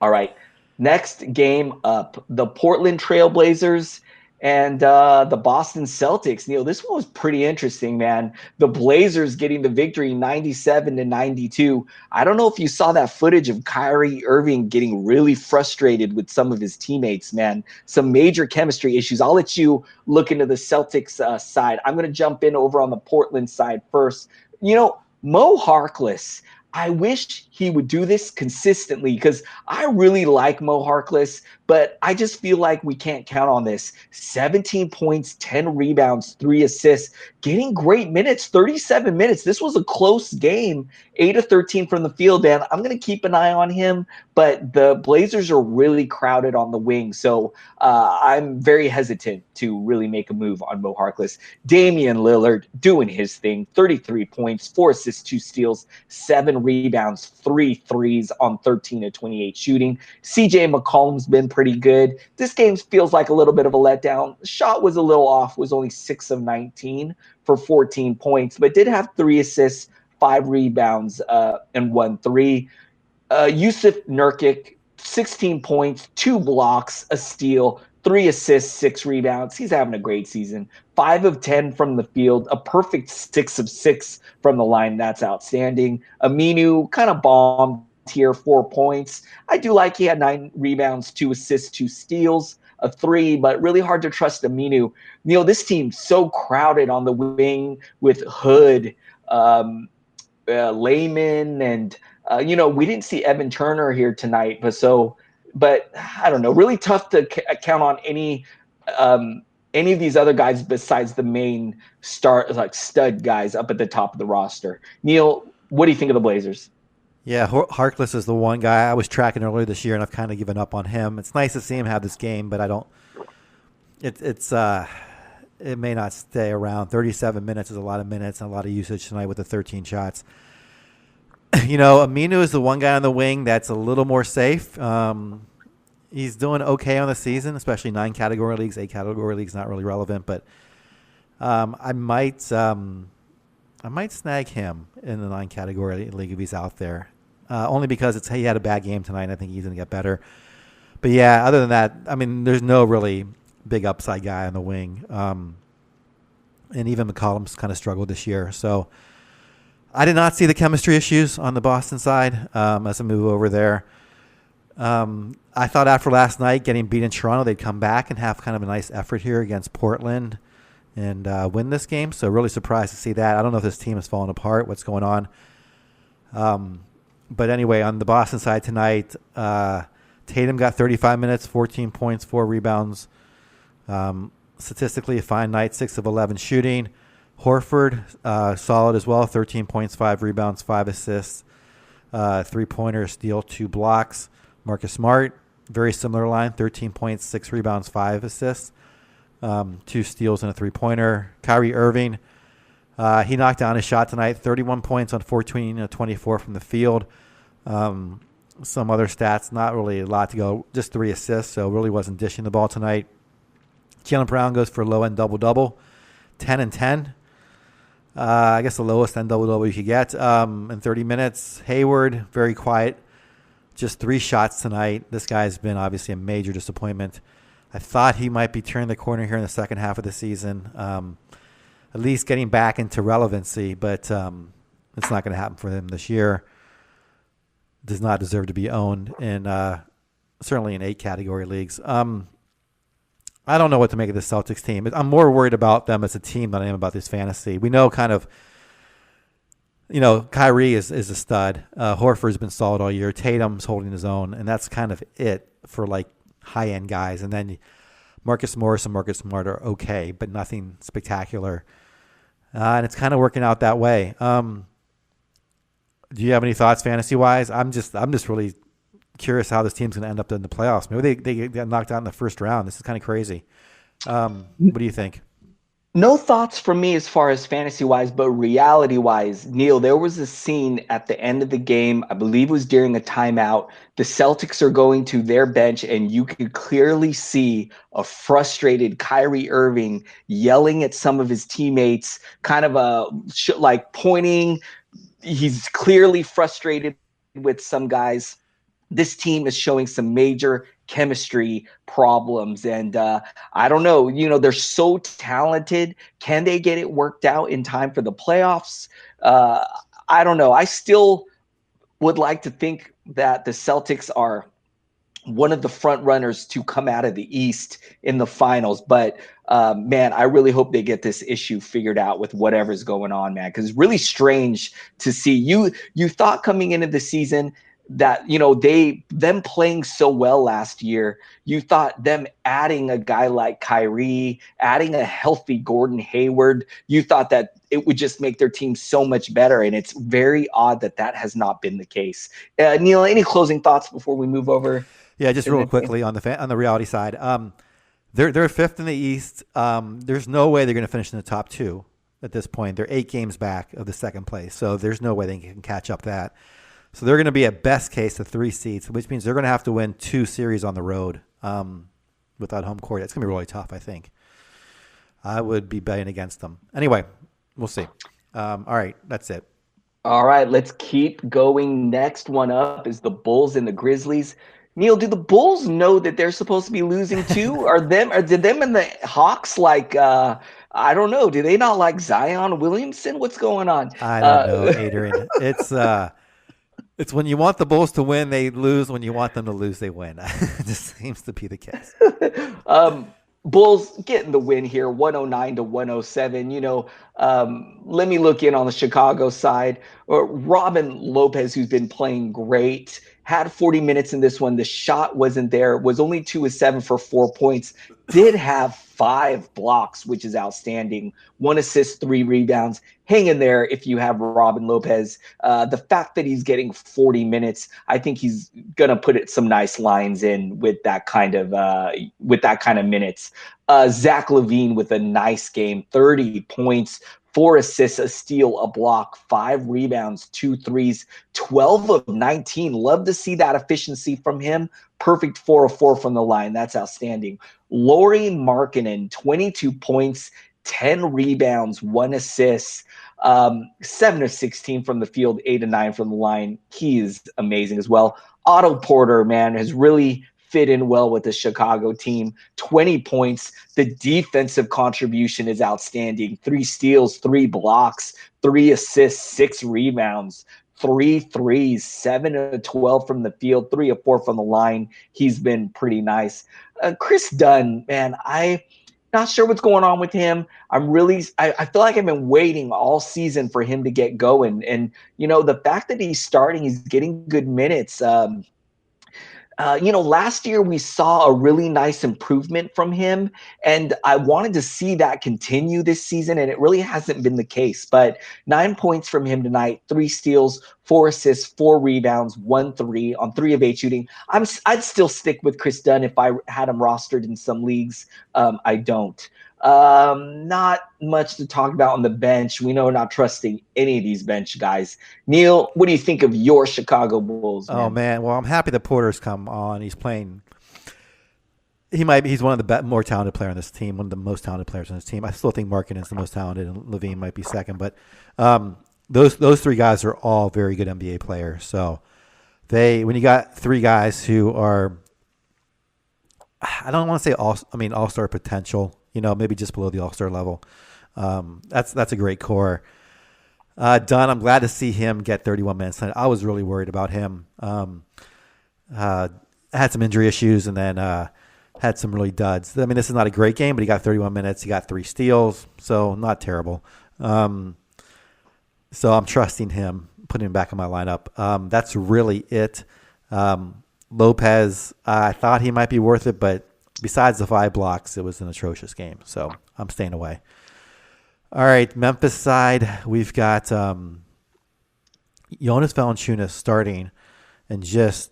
All right, next game up, the Portland Trailblazers and the Boston Celtics. Neil, this one was pretty interesting, man. The Blazers getting the victory 97-92. I don't know if you saw that footage of Kyrie Irving getting really frustrated with some of his teammates, man. Some major chemistry issues. I'll let you look into the Celtics side. I'm going to jump in over on the Portland side first. You know, Mo Harkless, I wish he would do this consistently because I really like Mo Harkless, but I just feel like we can't count on this. 17 points, 10 rebounds, 3 assists, getting great minutes, 37 minutes. This was a close game, 8 of 13 from the field, and I'm going to keep an eye on him, but the Blazers are really crowded on the wing, so I'm very hesitant to really make a move on Mo Harkless. Damian Lillard doing his thing, 33 points, 4 assists, 2 steals, 7 rebounds, 3 threes on 13 of 28 shooting. CJ McCollum's been pretty good. This game feels like a little bit of a letdown. The shot was a little off, was only 6 of 19 for 14 points, but did have 3 assists, 5 rebounds, and 1 3. Yusuf Nurkic, 16 points, 2 blocks, a steal, 3 assists, 6 rebounds. He's having a great season. 5 of 10 from the field, a perfect 6 of 6 from the line. That's outstanding. Aminu kind of bombed here, 4 points. I do like he had 9 rebounds, 2 assists, 2 steals, a 3, but really hard to trust Aminu. Neil, this team's so crowded on the wing with Hood, Layman, and we didn't see Evan Turner here tonight, but I don't know, really tough to count on any of these other guys besides the main stud guys up at the top of the roster. Neil, what do you think of the Blazers? Yeah, Harkless is the one guy I was tracking earlier this year, and I've kind of given up on him. It's nice to see him have this game, but I don't. It may not stay around. 37 minutes is a lot of minutes and a lot of usage tonight with the 13 shots. Aminu is the one guy on the wing that's a little more safe. He's doing okay on the season, especially 9 category leagues. 8 category leagues not really relevant, but I might snag him in the 9 category league if he's out there. Only because he had a bad game tonight. And I think he's going to get better. But yeah, other than that, I mean, there's no really big upside guy on the wing. And even McCollum's kind of struggled this year. So I did not see the chemistry issues on the Boston side as I move over there. I thought after last night getting beat in Toronto, they'd come back and have kind of a nice effort here against Portland and win this game. So really surprised to see that. I don't know if this team has fallen apart, what's going on. But anyway, on the Boston side tonight, Tatum got 35 minutes, 14 points, 4 rebounds. Statistically, a fine night, 6 of 11 shooting. Horford, solid as well, 13 points, 5 rebounds, 5 assists, 3-pointer, steal, 2 blocks. Marcus Smart, very similar line, 13 points, 6 rebounds, 5 assists, 2 steals and a 3-pointer. Kyrie Irving, he knocked down his shot tonight, 31 points on 14 24 from the field. Some other stats, not really a lot to go, just 3 assists, so really wasn't dishing the ball tonight. Jaylen Brown goes for a low-end double-double, 10 and 10. I guess the lowest end double-double you could get in 30 minutes. Hayward, very quiet, just 3 shots tonight. This guy's been obviously a major disappointment. I thought he might be turning the corner here in the second half of the season, at least getting back into relevancy, but it's not going to happen for him this year. Does not deserve to be owned in certainly in 8 category leagues. I don't know what to make of this Celtics team. I'm more worried about them as a team than I am about this fantasy. We know kind of, Kyrie is a stud. Horford's been solid all year. Tatum's holding his own, and that's kind of it for like high-end guys. And then Marcus Morris and Marcus Smart are okay, but nothing spectacular. And it's kind of working out that way. Do you have any thoughts fantasy-wise? I'm just really curious how this team's going to end up in the playoffs. Maybe they get knocked out in the first round. This is kind of crazy. What do you think? No thoughts from me as far as fantasy-wise, but reality-wise, Neil, there was a scene at the end of the game, I believe it was during a timeout. The Celtics are going to their bench, and you could clearly see a frustrated Kyrie Irving yelling at some of his teammates, kind of like pointing. He's clearly frustrated with some guys. This team is showing some major chemistry problems. And I don't know, they're so talented. Can they get it worked out in time for the playoffs? I don't know. I still would like to think that the Celtics are one of the front runners to come out of the East in the finals. But man, I really hope they get this issue figured out with whatever's going on, man, because it's really strange to see. You thought coming into the season that, them playing so well last year, you thought them adding a guy like Kyrie, adding a healthy Gordon Hayward, you thought that it would just make their team so much better. And it's very odd that has not been the case. Neil, any closing thoughts before we move over? Yeah, just real quickly on the reality side. They're fifth in the East. There's no way they're going to finish in the top two at this point. They're 8 games back of the second place, so there's no way they can catch up that. So they're going to be at best case the 3 seeds, which means they're going to have to win 2 series on the road without home court. It's going to be really tough, I think. I would be betting against them. Anyway, we'll see. All right, that's it. All right, let's keep going. Next one up is the Bulls and the Grizzlies. Neil, do the Bulls know that they're supposed to be losing too? Did them and the Hawks I don't know. Do they not like Zion Williamson? What's going on? I don't know, Adrian. It's when you want the Bulls to win, they lose. When you want them to lose, they win. It just seems to be the case. Bulls getting the win here, 109-107. Let me look in on the Chicago side. Robin Lopez, who's been playing great, had 40 minutes in this one. The shot wasn't there, was only 2 of 7 for 4 points, did have 5 blocks, which is outstanding. 1 assist, 3 rebounds. Hang in there if you have Robin Lopez. The fact that he's getting 40 minutes, I think he's gonna put some nice lines in with that kind of minutes. Zach LaVine with a nice game, 30 points, 4 assists, a steal, a block, 5 rebounds, 2 threes, 12 of 19. Love to see that efficiency from him. Perfect 4 of 4 from the line. That's outstanding. Lauri Markkanen, 22 points, 10 rebounds, 1 assist, 7 of 16 from the field, 8 of 9 from the line. He is amazing as well. Otto Porter, man, has really fit in well with the Chicago team. 20 points. The defensive contribution is outstanding. 3 steals, 3 blocks, 3 assists, 6 rebounds, 3 threes, 7 of 12 from the field, 3 of 4 from the line. He's been pretty nice. Chris Dunn, man, I'm not sure what's going on with him. I feel like I've been waiting all season for him to get going. And, the fact that he's starting, he's getting good minutes. Last year we saw a really nice improvement from him, and I wanted to see that continue this season, and it really hasn't been the case. But 9 points from him tonight, 3 steals, 4 assists, 4 rebounds, 1 3 on 3 of 8 shooting. I'd still stick with Chris Dunn if I had him rostered in some leagues. I don't. Not much to talk about on the bench. We know not trusting any of these bench guys. Neil, what do you think of your Chicago Bulls, man? Oh, man. Well, I'm happy that Porter's come on. He's playing. He's one of the more talented players on this team, one of the most talented players on this team. I still think Markkanen is the most talented, and LaVine might be second. But those 3 guys are all very good NBA players. So when you got 3 guys who are, I don't want to say all-star potential, maybe just below the all-star level. That's a great core. Dunn, I'm glad to see him get 31 minutes tonight. I was really worried about him. Had some injury issues, and then had some really duds. I mean, this is not a great game, but he got 31 minutes. He got 3 steals, so not terrible. So I'm trusting him, putting him back in my lineup. That's really it. Lopez, I thought he might be worth it, but besides the 5 blocks, it was an atrocious game. So I'm staying away. All right, Memphis side, we've got Jonas Valanciunas starting and just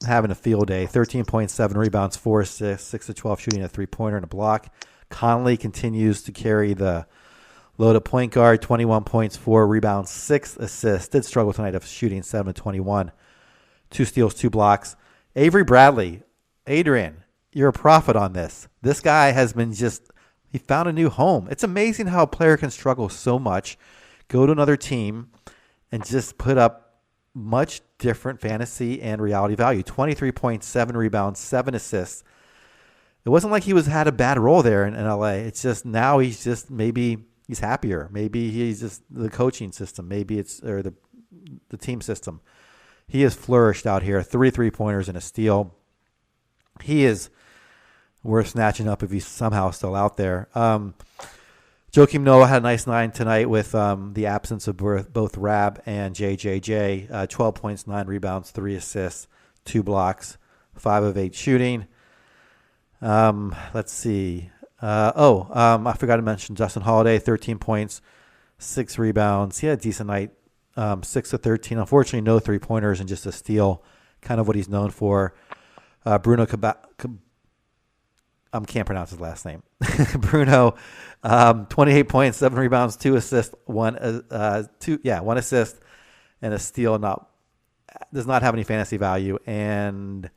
having a field day. 13.7 rebounds, 4 assists, 6 of 12 shooting, a 3-pointer and a block. Conley continues to carry the load at point guard, 21 points, 4 rebounds, 6 assists. Did struggle tonight of shooting, 7 of 21. 2 steals, 2 blocks. Avery Bradley, Adrian, you're a prophet on this. This guy has been he found a new home. It's amazing how a player can struggle so much, go to another team, and just put up much different fantasy and reality value. 23.7 rebounds, 7 assists. It wasn't like he had a bad role there in LA. It's just now maybe he's happier. Maybe he's just the coaching system. Maybe it's the team system. He has flourished out here. 3 3-pointers and a steal. He is worth snatching up if he's somehow still out there. Joakim Noah had a nice 9 tonight with the absence of both Rab and JJJ. 12 points, 9 rebounds, 3 assists, 2 blocks, 5 of 8 shooting. Let's see. I forgot to mention Justin Holiday, 13 points, 6 rebounds. He had a decent night. 6 of 13. Unfortunately, no 3-pointers and just a steal, kind of what he's known for. Bruno can't pronounce his last name. Bruno, 28 points, 7 rebounds, 2 assists, 1 assist, and a steal. Does not have any fantasy value. And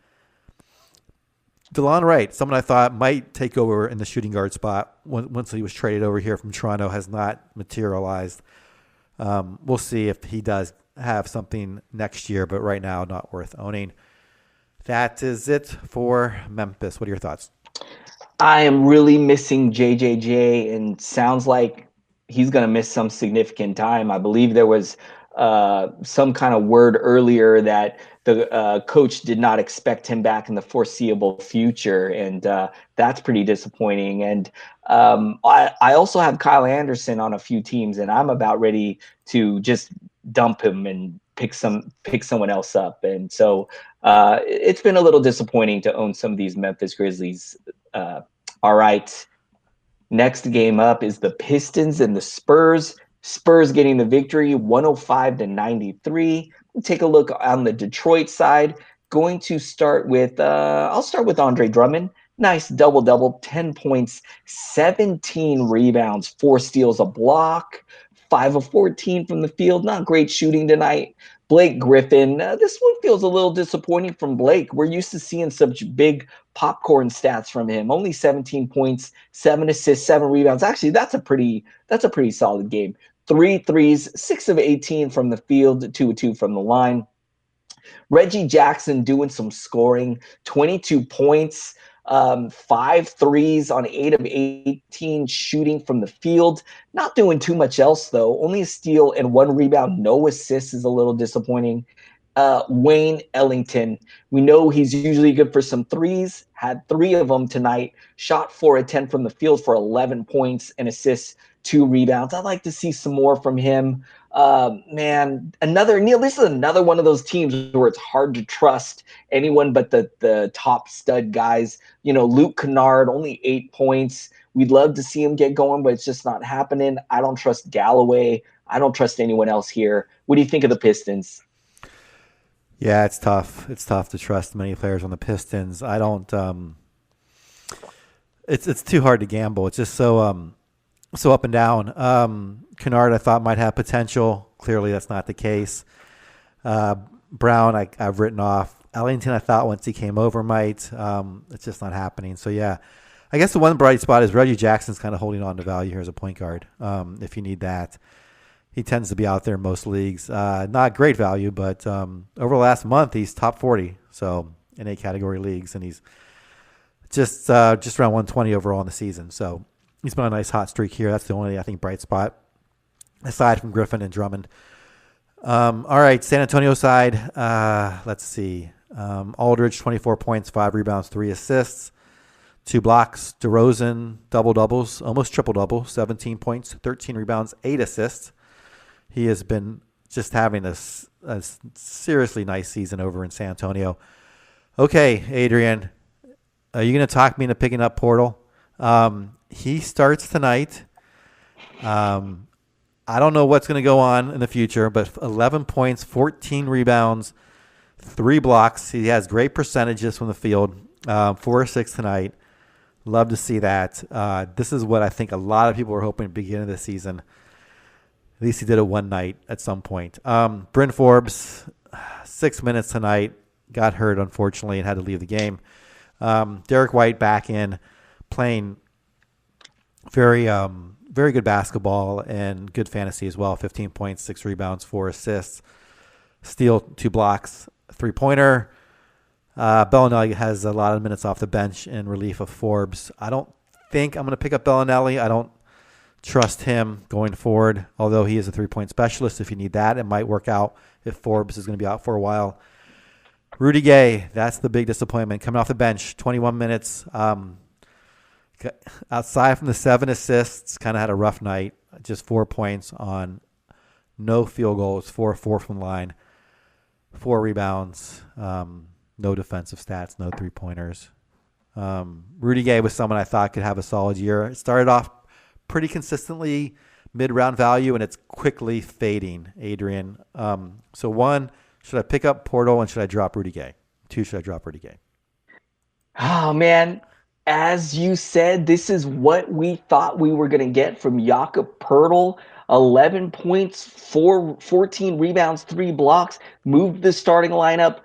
DeLon Wright, someone I thought might take over in the shooting guard spot once he was traded over here from Toronto, has not materialized. We'll see if he does have something next year, but right now, not worth owning. That is it for Memphis. What are your thoughts? I am really missing JJJ, and sounds like he's going to miss some significant time. I believe there was some kind of word earlier that the coach did not expect him back in the foreseeable future, and that's pretty disappointing. And I also have Kyle Anderson on a few teams, and I'm about ready to just dump him and pick someone else up. And so it's been a little disappointing to own some of these Memphis Grizzlies. All right. Next game up is the Pistons and the Spurs. Spurs getting the victory, 105-93. We'll take a look on the Detroit side. Going to start with, I'll start with Andre Drummond. Nice double-double, 10 points, 17 rebounds, 4 steals, a block, 5 of 14 from the field. Not great shooting tonight. Blake Griffin, this one feels a little disappointing from Blake. We're used to seeing such big popcorn stats from him. Only 17 points, 7 assists, 7 rebounds. Actually, that's a pretty solid game. 3 threes, 6 of 18 from the field, 2 of 2 from the line. Reggie Jackson doing some scoring, 22 points, 5 threes on 8 of 18 shooting from the field. Not doing too much else, though. Only a steal and 1 rebound. No assists is a little disappointing. Wayne Ellington, we know he's usually good for some threes. Had 3 of them tonight. Shot 4 of 10 from the field for 11 points and assists, 2 rebounds. I'd like to see some more from him. Man, this is another one of those teams where it's hard to trust anyone but the top stud guys. You know, Luke Kennard, only 8 points. We'd love to see him get going, but it's just not happening. I don't trust Galloway. I don't trust anyone else here. What do you think of the Pistons? Yeah, it's tough. It's tough to trust many players on the Pistons. I don't. It's too hard to gamble. It's just so up and down. Kennard, I thought, might have potential. Clearly, that's not the case. Brown, I've written off. Ellington, I thought once he came over might. It's just not happening. So, yeah, I guess the one bright spot is Reggie Jackson's kind of holding on to value here as a point guard, if you need that. He tends to be out there in most leagues. Not great value, but over the last month, he's top 40, so in 8 category leagues, and he's just around 120 overall in the season. So he's been on a nice hot streak here. That's the only, I think, bright spot, aside from Griffin and Drummond. All right, San Antonio side, let's see. Aldridge, 24 points, 5 rebounds, 3 assists. 2 blocks. DeRozan, double-doubles, almost triple-double, 17 points, 13 rebounds, 8 assists. He has been just having a seriously nice season over in San Antonio. Okay, Adrian, are you going to talk me into picking up Poeltl? He starts tonight. I don't know what's going to go on in the future, but 11 points, 14 rebounds, 3 blocks. He has great percentages from the field, 4 or 6 tonight. Love to see that. This is what I think a lot of people were hoping at the beginning of the season. At least he did it one night at some point. Bryn Forbes, 6 minutes tonight, got hurt, unfortunately, and had to leave the game. Derek White back in, playing very good basketball and good fantasy as well. 15 points, 6 rebounds, 4 assists, steal, 2 blocks, 3-pointer. Bellinelli has a lot of minutes off the bench in relief of Forbes. I don't think I'm going to pick up Bellinelli. I don't trust him going forward, although he is a 3-point specialist. If you need that, it might work out if Forbes is going to be out for a while. Rudy Gay, that's the big disappointment. Coming off the bench, 21 minutes. Outside from the 7 assists, kind of had a rough night. Just 4 points on no field goals, 4-4 from the line, 4 rebounds, no defensive stats, no 3-pointers. Rudy Gay was someone I thought could have a solid year. It started off pretty consistently mid-round value, and it's quickly fading, Adrian. So 1, should I pick up Poeltl, and should I drop Rudy Gay? 2, should I drop Rudy Gay? Oh, man. As you said, this is what we thought we were going to get from Jakob Poeltl. 11 points, 14 rebounds, 3 blocks, moved the starting lineup.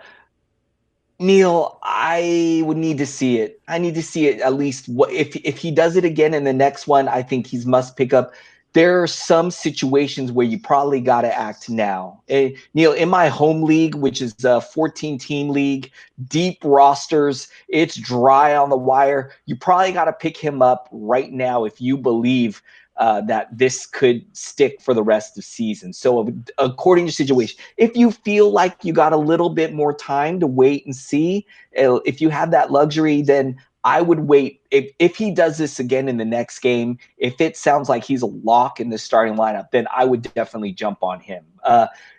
Neil, I would need to see it. I need to see it at least. If he does it again in the next one, I think he's must pick up. There are some situations where you probably got to act now. Neil, in my home league, which is a 14-team league, deep rosters, it's dry on the wire. You probably got to pick him up right now if you believe that this could stick for the rest of the season. So according to situation, if you feel like you got a little bit more time to wait and see, if you have that luxury, then I would wait. If he does this again in the next game, if it sounds like he's a lock in the starting lineup, then I would definitely jump on him.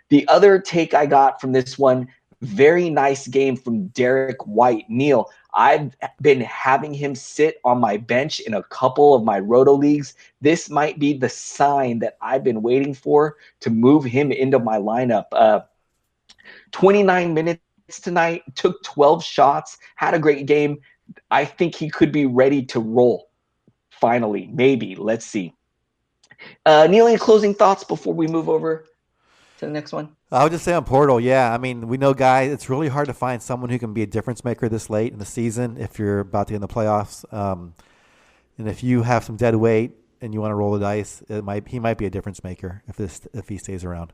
The other take I got from this one, very nice game from Derek White. Neil, I've been having him sit on my bench in a couple of my roto leagues. This might be the sign that I've been waiting for to move him into my lineup. 29 minutes tonight, took 12 shots, had a great game. I think he could be ready to roll. Finally, maybe. Let's see. Neil, any closing thoughts before we move over to the next one? I would just say on Poeltl, yeah. I mean, we know, guys, it's really hard to find someone who can be a difference maker this late in the season if you're about to get in the playoffs. And if you have some dead weight and you want to roll the dice, he might be a difference maker if he stays around.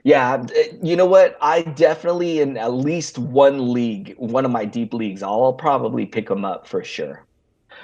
Yeah, you know what? I definitely, in at least one league, one of my deep leagues, I'll probably pick him up for sure.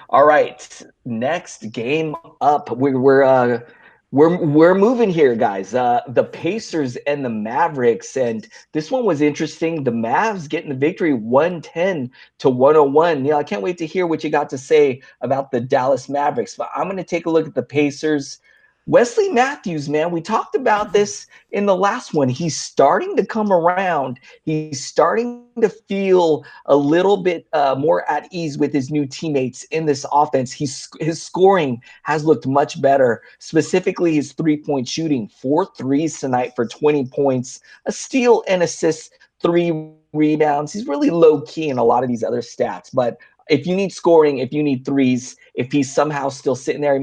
All right, next game up. We're moving here, guys. The Pacers and the Mavericks, and this one was interesting. The Mavs getting the victory, 110-101. Neil, I can't wait to hear what you got to say about the Dallas Mavericks. But I'm going to take a look at the Pacers. Wesley Matthews, man, we talked about this in the last one. He's starting to come around. He's starting to feel a little bit more at ease with his new teammates in this offense. His scoring has looked much better, specifically his 3-point shooting. 4 threes tonight for 20 points, a steal and assist, 3 rebounds. He's really low-key in a lot of these other stats, but if you need scoring, if you need threes, if he's somehow still sitting there,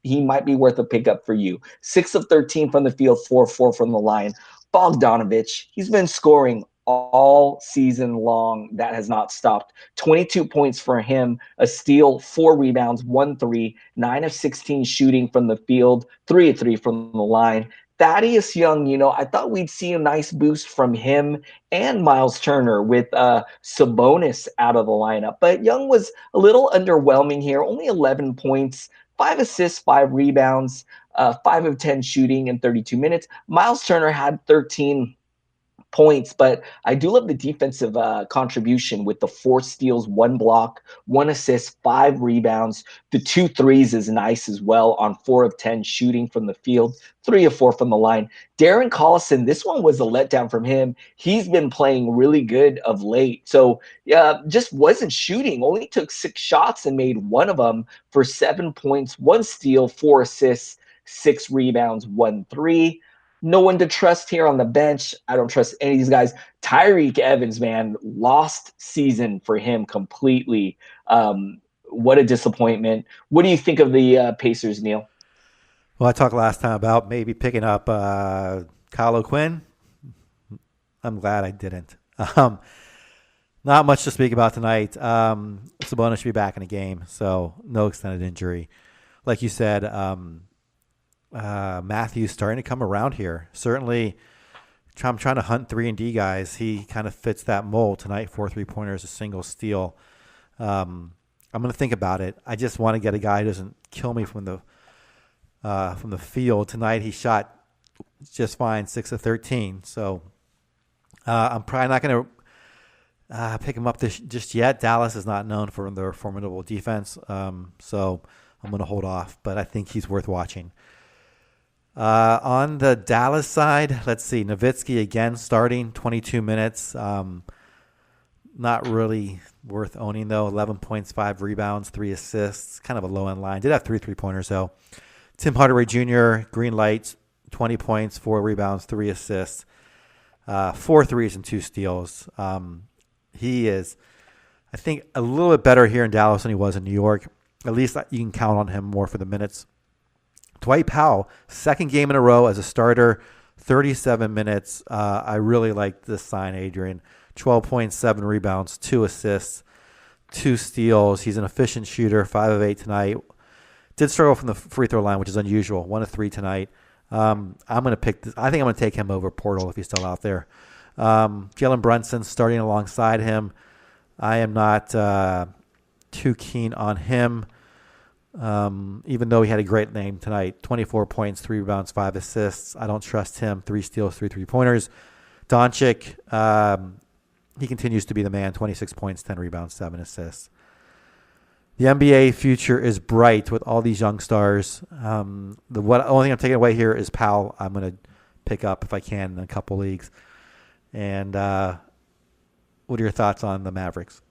he might be worth a pickup for you. 6 of 13 from the field, 4-4 from the line. Bogdanovich, he's been scoring all season long. That has not stopped. 22 points for him, a steal, 4 rebounds, 1 3, 9 of 16 shooting from the field, 3 of 3 from the line. Thaddeus Young, I thought we'd see a nice boost from him and Miles Turner with Sabonis out of the lineup. But Young was a little underwhelming here, only 11 points, 5 assists, 5 rebounds, 5 of 10 shooting in 32 minutes. Miles Turner had 13 points, but I do love the defensive contribution with the 4 steals, 1 block, 1 assist, 5 rebounds. The 2 threes is nice as well on 4 of 10 shooting from the field, 3 of 4 from the line. Darren Collison, this one was a letdown from him. He's been playing really good of late. So just wasn't shooting, only took 6 shots and made 1 of them for 7 points, 1 steal, 4 assists, 6 rebounds, 1 3. No one to trust here on the bench. I don't trust any of these guys. Tyreek Evans, man, lost season for him completely. What a disappointment. What do you think of the Pacers, Neil? Well, I talked last time about maybe picking up Kyle O'Quinn. I'm glad I didn't. Not much to speak about tonight. Sabonis should be back in the game, so no extended injury. Like you said, Matthews starting to come around here. Certainly, I'm trying to hunt 3-and-D guys. He kind of fits that mold tonight. 4 3-pointers, a single steal. I'm going to think about it. I just want to get a guy who doesn't kill me from the field. Tonight he shot just fine, 6 of 13. So I'm probably not going to pick him up just yet. Dallas is not known for their formidable defense, so I'm going to hold off. But I think he's worth watching. On the Dallas side, let's see. Nowitzki again starting, 22 minutes. Not really worth owning, though. 11 points, 5 rebounds, 3 assists. Kind of a low-end line. Did have 3 3-pointers, though. Tim Hardaway Jr., green light, 20 points, 4 rebounds, 3 assists, 4 threes, and 2 steals. He is, I think, a little bit better here in Dallas than he was in New York. At least you can count on him more for the minutes. Dwight Powell, second game in a row as a starter, 37 minutes. I really like this sign, Adrian. 12 points, 7 rebounds, 2 assists, 2 steals. He's an efficient shooter, 5 of 8 tonight. Did struggle from the free throw line, which is unusual. 1 of 3 tonight. I'm going to pick this. I think I'm going to take him over Poeltl if he's still out there. Jalen Brunson starting alongside him. I am not too keen on him. Even though he had a great name tonight, 24 points, 3 rebounds, 5 assists. I don't trust him. 3 steals, 3 3-pointers. Doncic, he continues to be the man. 26 points, 10 rebounds, 7 assists. The NBA future is bright with all these young stars. The only thing I'm taking away here is Powell. I'm going to pick up if I can in a couple leagues. And what are your thoughts on the Mavericks?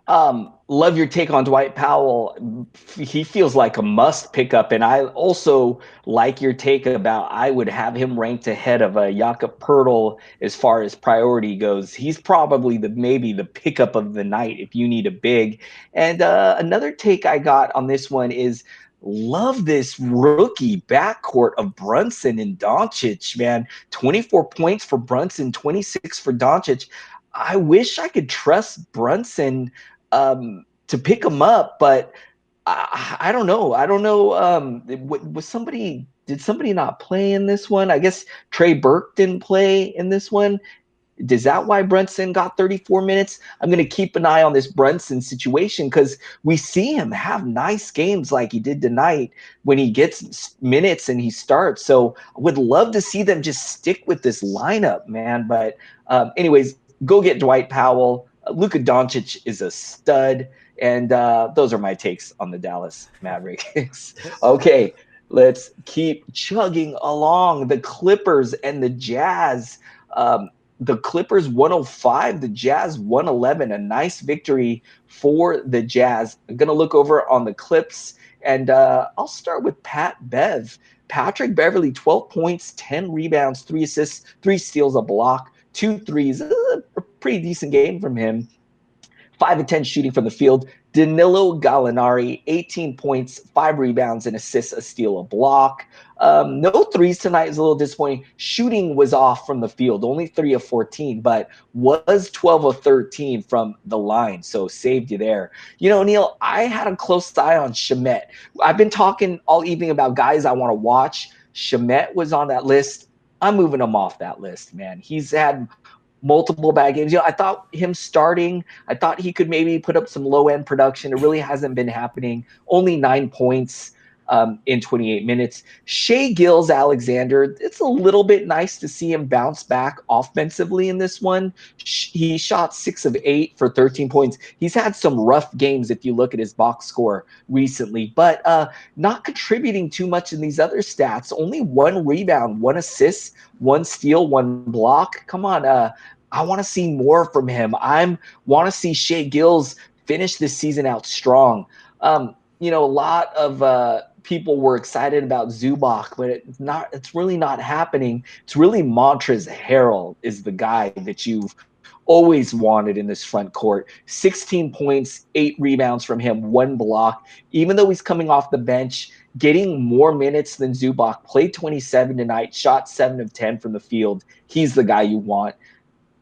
Love your take on Dwight Powell. He feels like a must pick up. And I also like your take about I would have him ranked ahead of Jakob Poeltl as far as priority goes. He's probably maybe the pickup of the night if you need a big. And another take I got on this one is love this rookie backcourt of Brunson and Doncic, man. 24 points for Brunson, 26 for Doncic. I wish I could trust Brunson to pick him up, but I don't know. I don't know. Did somebody not play in this one? I guess Trey Burke didn't play in this one. Is that why Brunson got 34 minutes? I'm going to keep an eye on this Brunson situation because we see him have nice games like he did tonight when he gets minutes and he starts. So I would love to see them just stick with this lineup, man. But anyways, go get Dwight Powell. Luka Doncic is a stud. And those are my takes on the Dallas Mavericks. Okay, let's keep chugging along. The Clippers and the Jazz. The Clippers 105, the Jazz 111. A nice victory for the Jazz. I'm going to look over on the Clips, and I'll start with Pat Bev. Patrick Beverley, 12 points, 10 rebounds, 3 assists, 3 steals, a block, 2 threes. A pretty decent game from him. 5 of 10 shooting from the field. Danilo Gallinari, 18 points, 5 rebounds, and assists, a steal, a block. No threes tonight is a little disappointing. Shooting was off from the field, only 3 of 14, but was 12 of 13 from the line, so saved you there. You know, Neil, I had a close eye on Shamet. I've been talking all evening about guys I want to watch. Shamet was on that list. I'm moving him off that list, man. He's had multiple bad games. You know, I thought him starting, I thought he could maybe put up some low-end production. It really hasn't been happening. Only 9 points. in 28 minutes. Shea Gilgeous-Alexander, it's a little bit nice to see him bounce back offensively in this one. He shot 6 of 8 for 13 points. He's had some rough games if you look at his box score recently, but not contributing too much in these other stats. Only 1 rebound, 1 assist, 1 steal, 1 block. Come on, I want to see more from him. I want to see Shea Gills finish this season out strong. A lot of people were excited about Zubac, but it's really not happening. It's really Montrezl Harrell is the guy that you've always wanted in this front court. 16 points, 8 rebounds from him, 1 block. Even though he's coming off the bench, getting more minutes than Zubac, played 27 tonight, shot 7 of 10 from the field. He's the guy you want.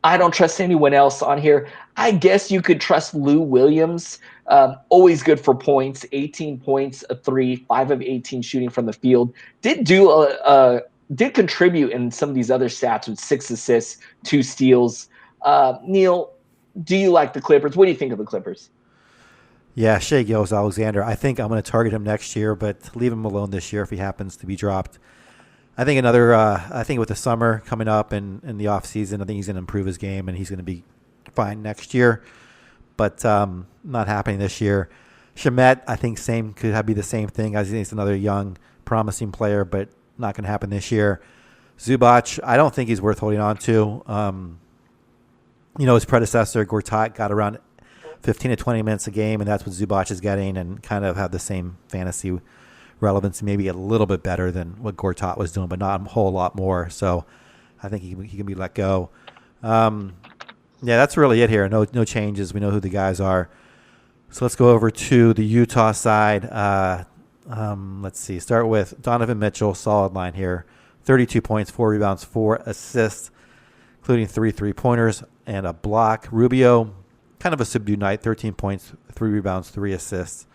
I don't trust anyone else on here. I guess you could trust Lou Williams. Always good for points. 18 points, a 3, 5 of 18 shooting from the field. Did contribute in some of these other stats with 6 assists, 2 steals. Neil, do you like the Clippers? What do you think of the Clippers? Yeah, Shea Gilgeous-Alexander. I think I'm going to target him next year, but leave him alone this year if he happens to be dropped. I think I think with the summer coming up and the offseason, I think he's going to improve his game and he's going to be fine next year. But not happening this year. Shamet, I think could be the same thing. I think he's another young, promising player, but not going to happen this year. Zubac, I don't think he's worth holding on to. His predecessor, Gortat, got around 15 to 20 minutes a game, and that's what Zubac is getting, and kind of have the same fantasy relevance, maybe a little bit better than what Gortat was doing, but not a whole lot more. So I think he can be let go. Yeah, that's really it here. No changes. We know who the guys are. So let's go over to the Utah side. Let's see. Start with Donovan Mitchell, solid line here. 32 points, 4 rebounds, 4 assists, including 3 3-pointers and a block. Rubio, kind of a subdued night, 13 points, 3 rebounds, 3 assists,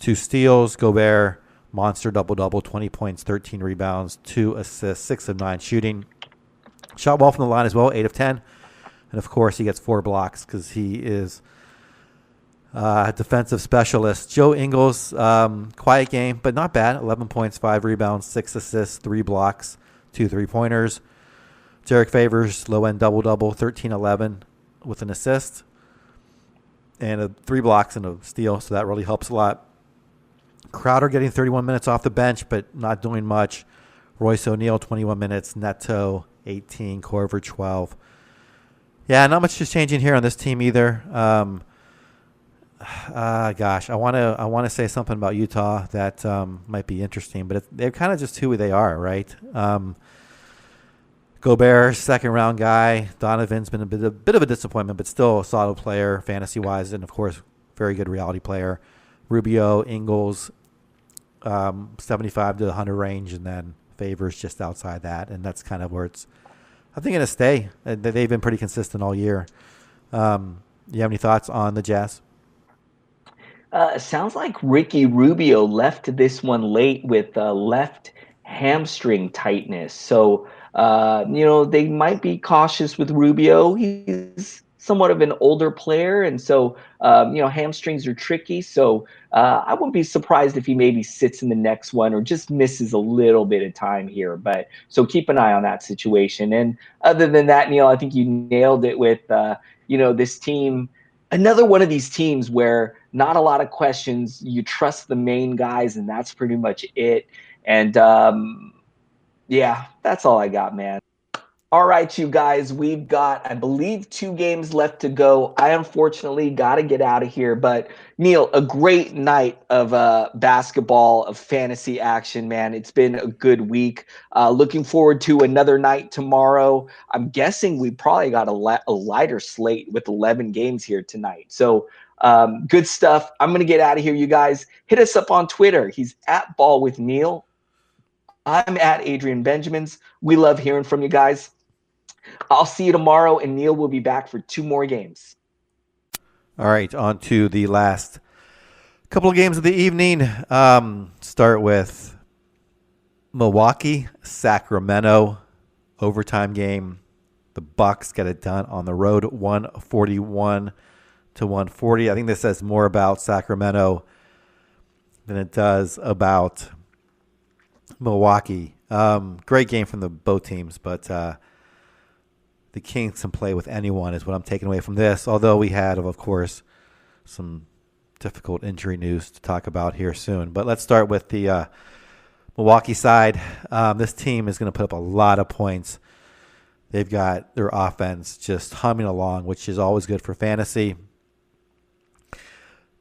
2 steals. Gobert, monster double-double, 20 points, 13 rebounds, 2 assists, 6 of 9 shooting. Shot well from the line as well, 8 of 10. And, of course, he gets 4 blocks because he is a defensive specialist. Joe Ingles, quiet game, but not bad. 11 points, 5 rebounds, 6 assists, 3 blocks, 2 3-pointers. Derek Favors, low-end double-double, 13-11 with an assist and 3 blocks and a steal, so that really helps a lot. Crowder getting 31 minutes off the bench, but not doing much. Royce O'Neal, 21 minutes. Neto, 18. Korver, 12. Yeah, not much is changing here on this team either. Gosh, I want to say something about Utah that might be interesting, but they're kind of just who they are, right? Gobert, second-round guy. Donovan's been a bit of a disappointment, but still a solid player fantasy-wise, and, of course, very good reality player. Rubio, Ingles, 75 to 100 range, and then Favors just outside that, and that's kind of where it's, I think, going to stay. They've been pretty consistent all year. You have any thoughts on the Jazz? Sounds like Ricky Rubio left this one late with left hamstring tightness. So, they might be cautious with Rubio. He's somewhat of an older player, and so, hamstrings are tricky. So I wouldn't be surprised if he maybe sits in the next one or just misses a little bit of time here. But so keep an eye on that situation. And other than that, Neil, I think you nailed it with, this team. Another one of these teams where not a lot of questions. You trust the main guys, and that's pretty much it. And, that's all I got, man. All right, you guys, we've got, I believe, 2 games left to go. I unfortunately got to get out of here. But, Neil, a great night of basketball, of fantasy action, man. It's been a good week. Looking forward to another night tomorrow. I'm guessing we probably got a lighter slate with 11 games here tonight. So, good stuff. I'm going to get out of here, you guys. Hit us up on Twitter. He's at Ball with Neil. I'm at Adrian Benjamins. We love hearing from you guys. I'll see you tomorrow, and Neil will be back for 2 more games. All right, on to the last couple of games of the evening. Start with Milwaukee, Sacramento, overtime game. The Bucks get it done on the road, 141 to 140. I think this says more about Sacramento than it does about Milwaukee. Great game from both teams, but the Kings can play with anyone is what I'm taking away from this. Although we had, of course, some difficult injury news to talk about here soon. But let's start with the Milwaukee side. This team is going to put up a lot of points. They've got their offense just humming along, which is always good for fantasy.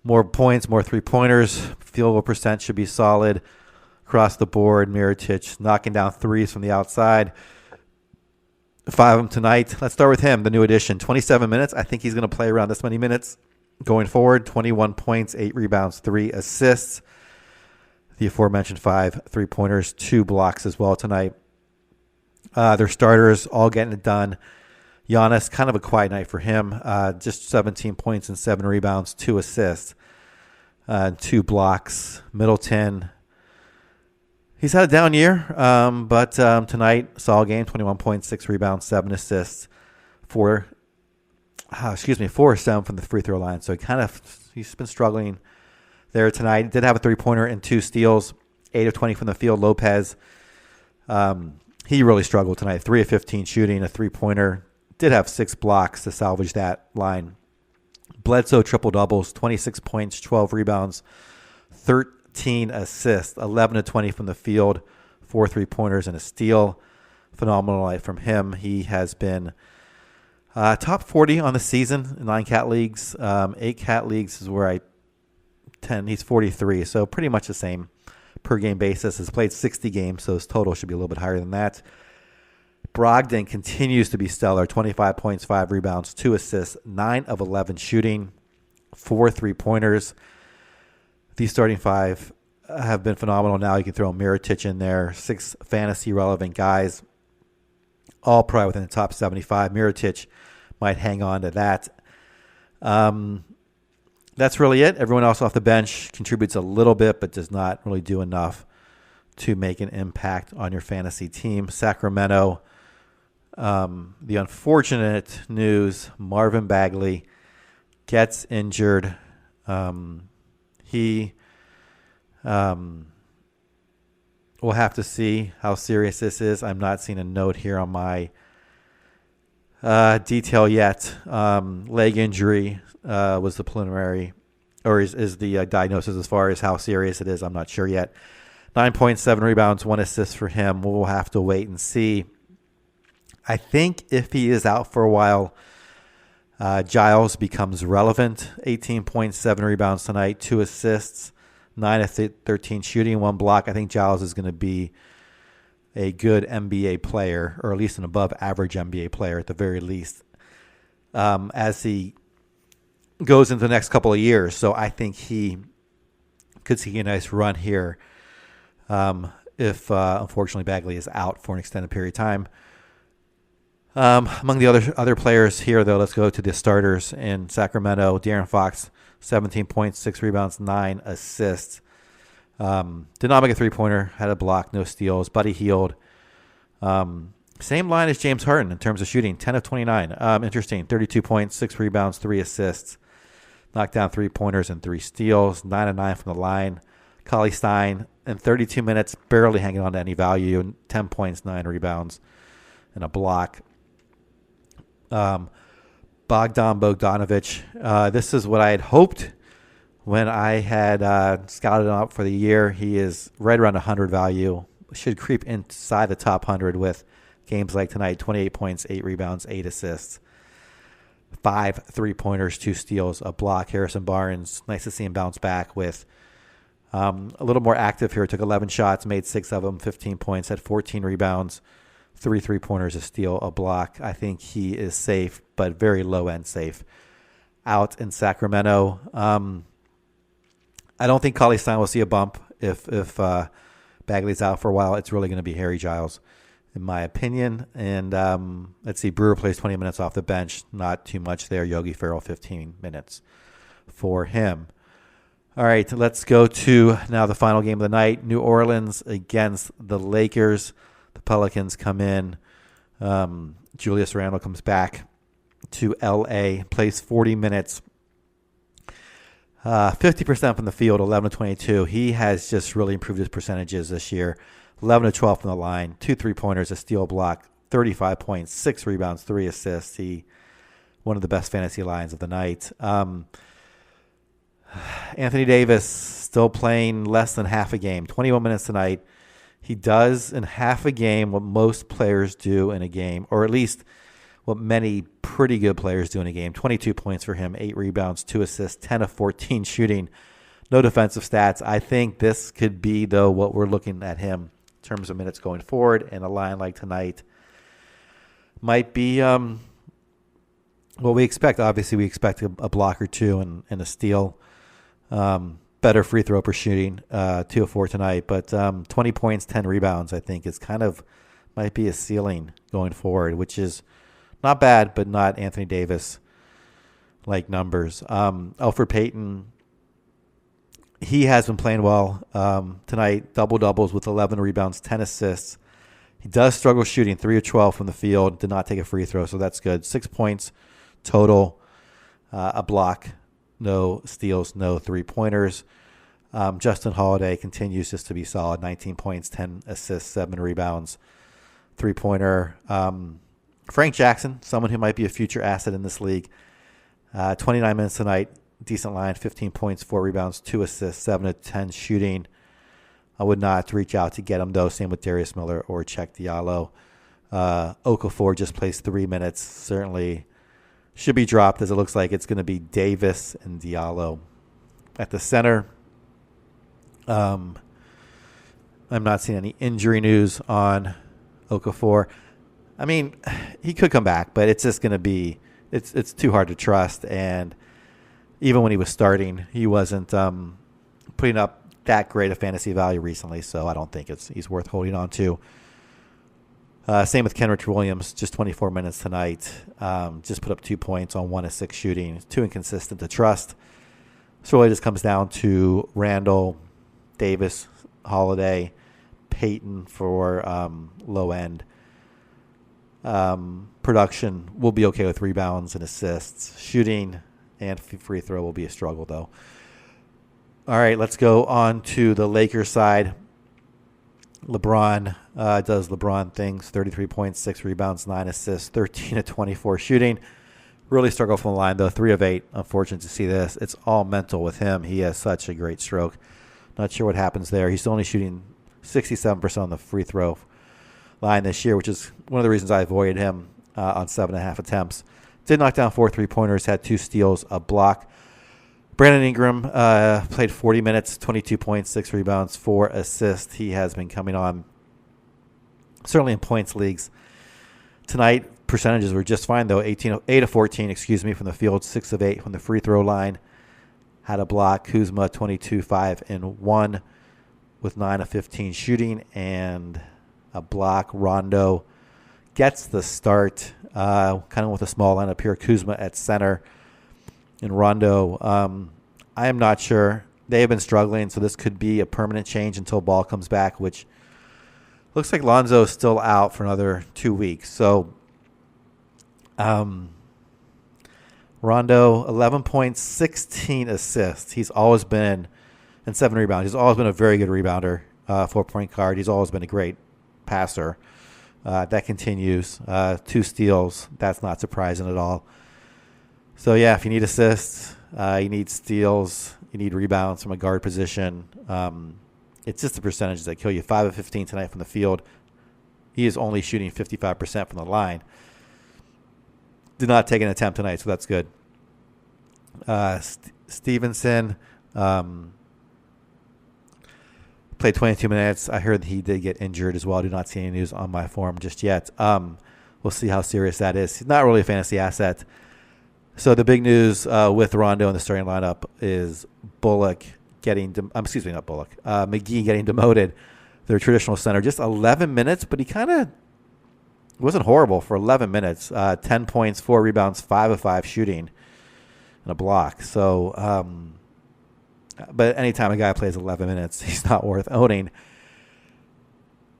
More points, more three-pointers. Field goal percent should be solid across the board. Mirotic knocking down threes from the outside. 5 of them tonight. Let's start with him, the new addition. 27 minutes. I think he's going to play around this many minutes going forward. 21 points, 8 rebounds, 3 assists. The aforementioned 5 3-pointers, 2 blocks as well tonight. Their starters all getting it done. Giannis, kind of a quiet night for him. Just 17 points and 7 rebounds, 2 assists, 2 blocks. Middleton, he's had a down year, but tonight, solid game, 21 points, 6 rebounds, 7 assists, 4 or 7 from the free throw line. So he's been struggling there tonight. Did have a 3-pointer and 2 steals, 8 of 20 from the field. Lopez, he really struggled tonight. 3 of 15 shooting, a 3-pointer. Did have 6 blocks to salvage that line. Bledsoe triple doubles, 26 points, 12 rebounds, 13 assists, 11 of 20 from the field, 4 3-pointers and a steal. Phenomenal night from him. He has been top 40 on the season in 9 cat leagues. 8 cat leagues is where I tend. He's 43, so pretty much the same per game basis. Has played 60 games, so his total should be a little bit higher than that. Brogdon continues to be stellar. 25 points, 5 rebounds, 2 assists, 9 of 11 shooting, 4 3-pointers. These starting 5 have been phenomenal. Now you can throw Mirotic in there. 6 fantasy-relevant guys, all probably within the top 75. Mirotic might hang on to that. That's really it. Everyone else off the bench contributes a little bit, but does not really do enough to make an impact on your fantasy team. Sacramento, the unfortunate news, Marvin Bagley gets injured. He we'll have to see how serious this is. I'm not seeing a note here on my detail yet. Leg injury was the preliminary, or is the diagnosis. As far as how serious it is, I'm not sure yet. 9.7 rebounds, 1 assist for him. We'll have to wait and see. I think if he is out for a while, Giles becomes relevant. 18.7 rebounds tonight, 2 assists, 9 of 13 shooting, 1 block. I think Giles is going to be a good NBA player, or at least an above average NBA player at the very least, as he goes into the next couple of years. So I think he could see a nice run here if unfortunately Bagley is out for an extended period of time. Among the other players here, though, let's go to the starters in Sacramento. De'Aaron Fox, 17 points, 6 rebounds, 9 assists. Did not make a 3-pointer, had a block, no steals. Buddy Hield. Same line as James Harden in terms of shooting, 10 of 29. Interesting, 32 points, 6 rebounds, 3 assists. Knocked down 3-pointers and 3 steals, 9 of 9 from the line. Cauley Stein, in 32 minutes, barely hanging on to any value, 10 points, 9 rebounds, and a block. Bogdan Bogdanovic. This is what I had hoped when I had scouted him out for the year. He is right around 100 value. Should creep inside the top 100 with games like tonight. 28 points, 8 rebounds, 8 assists, 5 3-pointers, 2 steals, a block. Harrison Barnes, nice to see him bounce back with a little more active here. Took 11 shots, made 6 of them, 15 points, had 14 rebounds. 3 3-pointers, a steal, a block. I think he is safe, but very low-end safe out in Sacramento. I don't think Cauley Stein will see a bump if Bagley's out for a while. It's really going to be Harry Giles, in my opinion. And let's see, Brewer plays 20 minutes off the bench. Not too much there. Yogi Ferrell, 15 minutes for him. All right, let's go to now the final game of the night. New Orleans against the Lakers. The Pelicans come in. Julius Randle comes back to L.A., plays 40 minutes, 50% from the field, 11 to 22. He has just really improved his percentages this year. 11 to 12 from the line, 2 3-pointers, a steal, block, 35 points, 6 rebounds, 3 assists. One of the best fantasy lines of the night. Anthony Davis still playing less than half a game, 21 minutes tonight. He does in half a game what most players do in a game, or at least what many pretty good players do in a game. 22 points for him, 8 rebounds, 2 assists, 10 of 14 shooting. No defensive stats. I think this could be, though, what we're looking at him in terms of minutes going forward, and a line like tonight might be what we expect. Obviously, we expect a block or two and a steal. Better free throw per shooting, 2 of 4 tonight. But 20 points, 10 rebounds, I think, is might be a ceiling going forward, which is not bad, but not Anthony Davis-like numbers. Elfrid Payton, he has been playing well tonight. Double-doubles with 11 rebounds, 10 assists. He does struggle shooting, 3 of 12 from the field. Did not take a free throw, so that's good. 6 points total, a block, no steals, no 3-pointers. Justin Holiday continues just to be solid. 19 points, 10 assists, 7 rebounds, 3-pointer. Frank Jackson, someone who might be a future asset in this league. 29 minutes tonight, decent line, 15 points, 4 rebounds, 2 assists, 7 of 10 shooting. I would not reach out to get him, though. Same with Darius Miller or Cheikh Diallo. Okafor just plays 3 minutes. Certainly should be dropped, as it looks like it's going to be Davis and Diallo at the center. I'm not seeing any injury news on Okafor. I mean, he could come back, but it's just going to be it's too hard to trust. And even when he was starting, he wasn't putting up that great a fantasy value recently, so I don't think he's worth holding on to. Same with Kenrich Williams, just 24 minutes tonight. Just put up 2 points on 1 of 6 shooting. Too inconsistent to trust. So it really just comes down to Randall, Davis, Holiday, Payton for low end. Production will be okay with rebounds and assists. Shooting and free throw will be a struggle, though. All right, let's go on to the Lakers side. LeBron does LeBron things. 33 points, 6 rebounds, 9 assists, 13 of 24 shooting. Really struggled from the line, though. 3 of 8. Unfortunate to see this. It's all mental with him. He has such a great stroke. Not sure what happens there. He's only shooting 67% on the free throw line this year, which is one of the reasons I avoided him on 7.5 attempts. Did knock down 4 3-pointers, had 2 steals, a block. Brandon Ingram played 40 minutes, 22 points, 6 rebounds, 4 assists. He has been coming on, certainly in points leagues. Tonight, percentages were just fine, though. 8 of 14, from the field, 6 of 8 from the free throw line. Had a block. Kuzma, 22, 5, and 1 with 9 of 15 shooting and a block. Rondo gets the start, kind of with a small lineup here. Kuzma at center. And Rondo, I am not sure. They have been struggling, so this could be a permanent change until Ball comes back, which looks like Lonzo is still out for another 2 weeks. So Rondo, 11 points, 16 assists. He's always been, and 7 rebounds. He's always been a very good rebounder, 4-point guard. He's always been a great passer. That continues. 2 steals. That's not surprising at all. So, yeah, if you need assists, you need steals, you need rebounds from a guard position, it's just the percentages that kill you. 5 of 15 tonight from the field. He is only shooting 55% from the line. Did not take an attempt tonight, so that's good. Stevenson played 22 minutes. I heard he did get injured as well. I do not see any news on my form just yet. We'll see how serious that is. He's not really a fantasy asset. So the big news with Rondo in the starting lineup is McGee getting demoted, their traditional center. Just 11 minutes, but he kind of wasn't horrible for 11 minutes. 10 points, 4 rebounds, 5 of 5 shooting, and a block. So, but anytime a guy plays 11 minutes, he's not worth owning.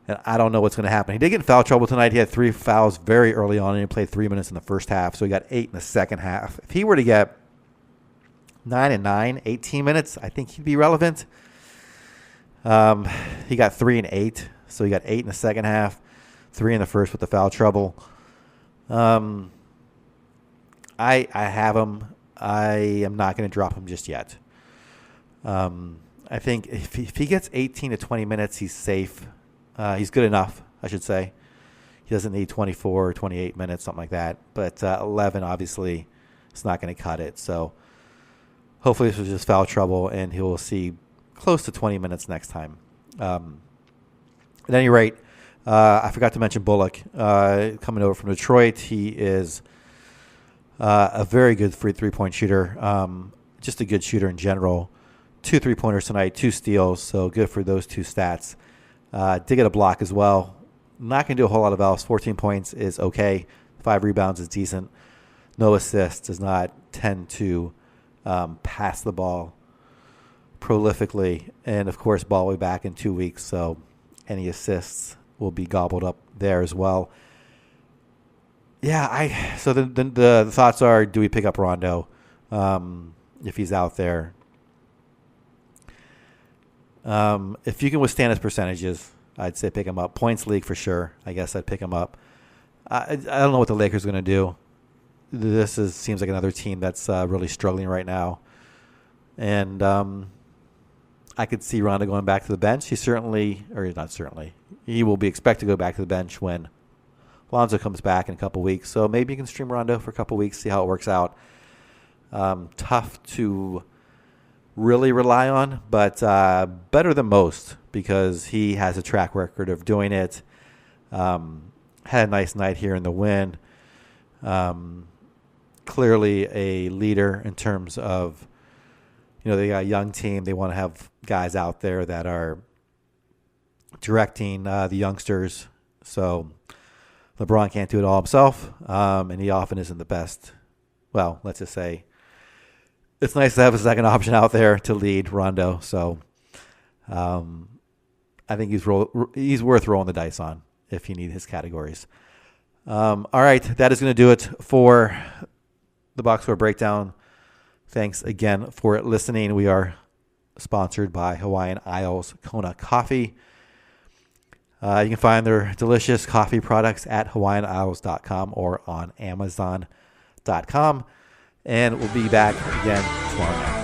And I don't know what's going to happen. He did get in foul trouble tonight. He had 3 fouls very early on, and he played 3 minutes in the first half. So he got 8 in the second half. If he were to get 9 and 9, 18 minutes, I think he'd be relevant. He got 3 and 8, So he got 8 in the second half, 3 in the first with the foul trouble. I have him. I am not going to drop him just yet. I think if he gets 18 to 20 minutes, he's safe. He's good enough, I should say. He doesn't need 24 or 28 minutes, something like that. But 11, obviously, it's not going to cut it. So hopefully this was just foul trouble, and he will see close to 20 minutes next time. At any rate, I forgot to mention Bullock coming over from Detroit. He is a very good three-point shooter, just a good shooter in general. 2 3-pointers tonight, 2 steals, so good for those 2 stats. Did get a block as well. Not going to do a whole lot else. 14 points is okay. 5 rebounds is decent. No assists. Does not tend to pass the ball prolifically. And, of course, ball will be back in 2 weeks, so any assists will be gobbled up there as well. Yeah, so the thoughts are, do we pick up Rondo if he's out there? If you can withstand his percentages, I'd say pick him up. Points league for sure. I guess I'd pick him up. I don't know what the Lakers are going to do. This seems like another team that's really struggling right now. And I could see Rondo going back to the bench. He will be expected to go back to the bench when Lonzo comes back in a couple weeks. So maybe you can stream Rondo for a couple weeks, see how it works out. Tough to really rely on, but better than most because he has a track record of doing it. Had a nice night here in the win. Clearly a leader in terms of, they got a young team. They want to have guys out there that are directing the youngsters. So LeBron can't do it all himself, and he often isn't the best. Well, let's just say it's nice to have a second option out there to lead Rondo. So I think he's worth rolling the dice on if you need his categories. All right, that is going to do it for the Box Score Breakdown. Thanks again for listening. We are sponsored by Hawaiian Isles Kona Coffee. You can find their delicious coffee products at hawaiianisles.com or on amazon.com. And we'll be back again tomorrow night.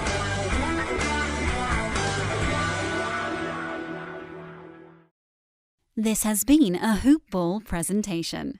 This has been a Hoop Ball presentation.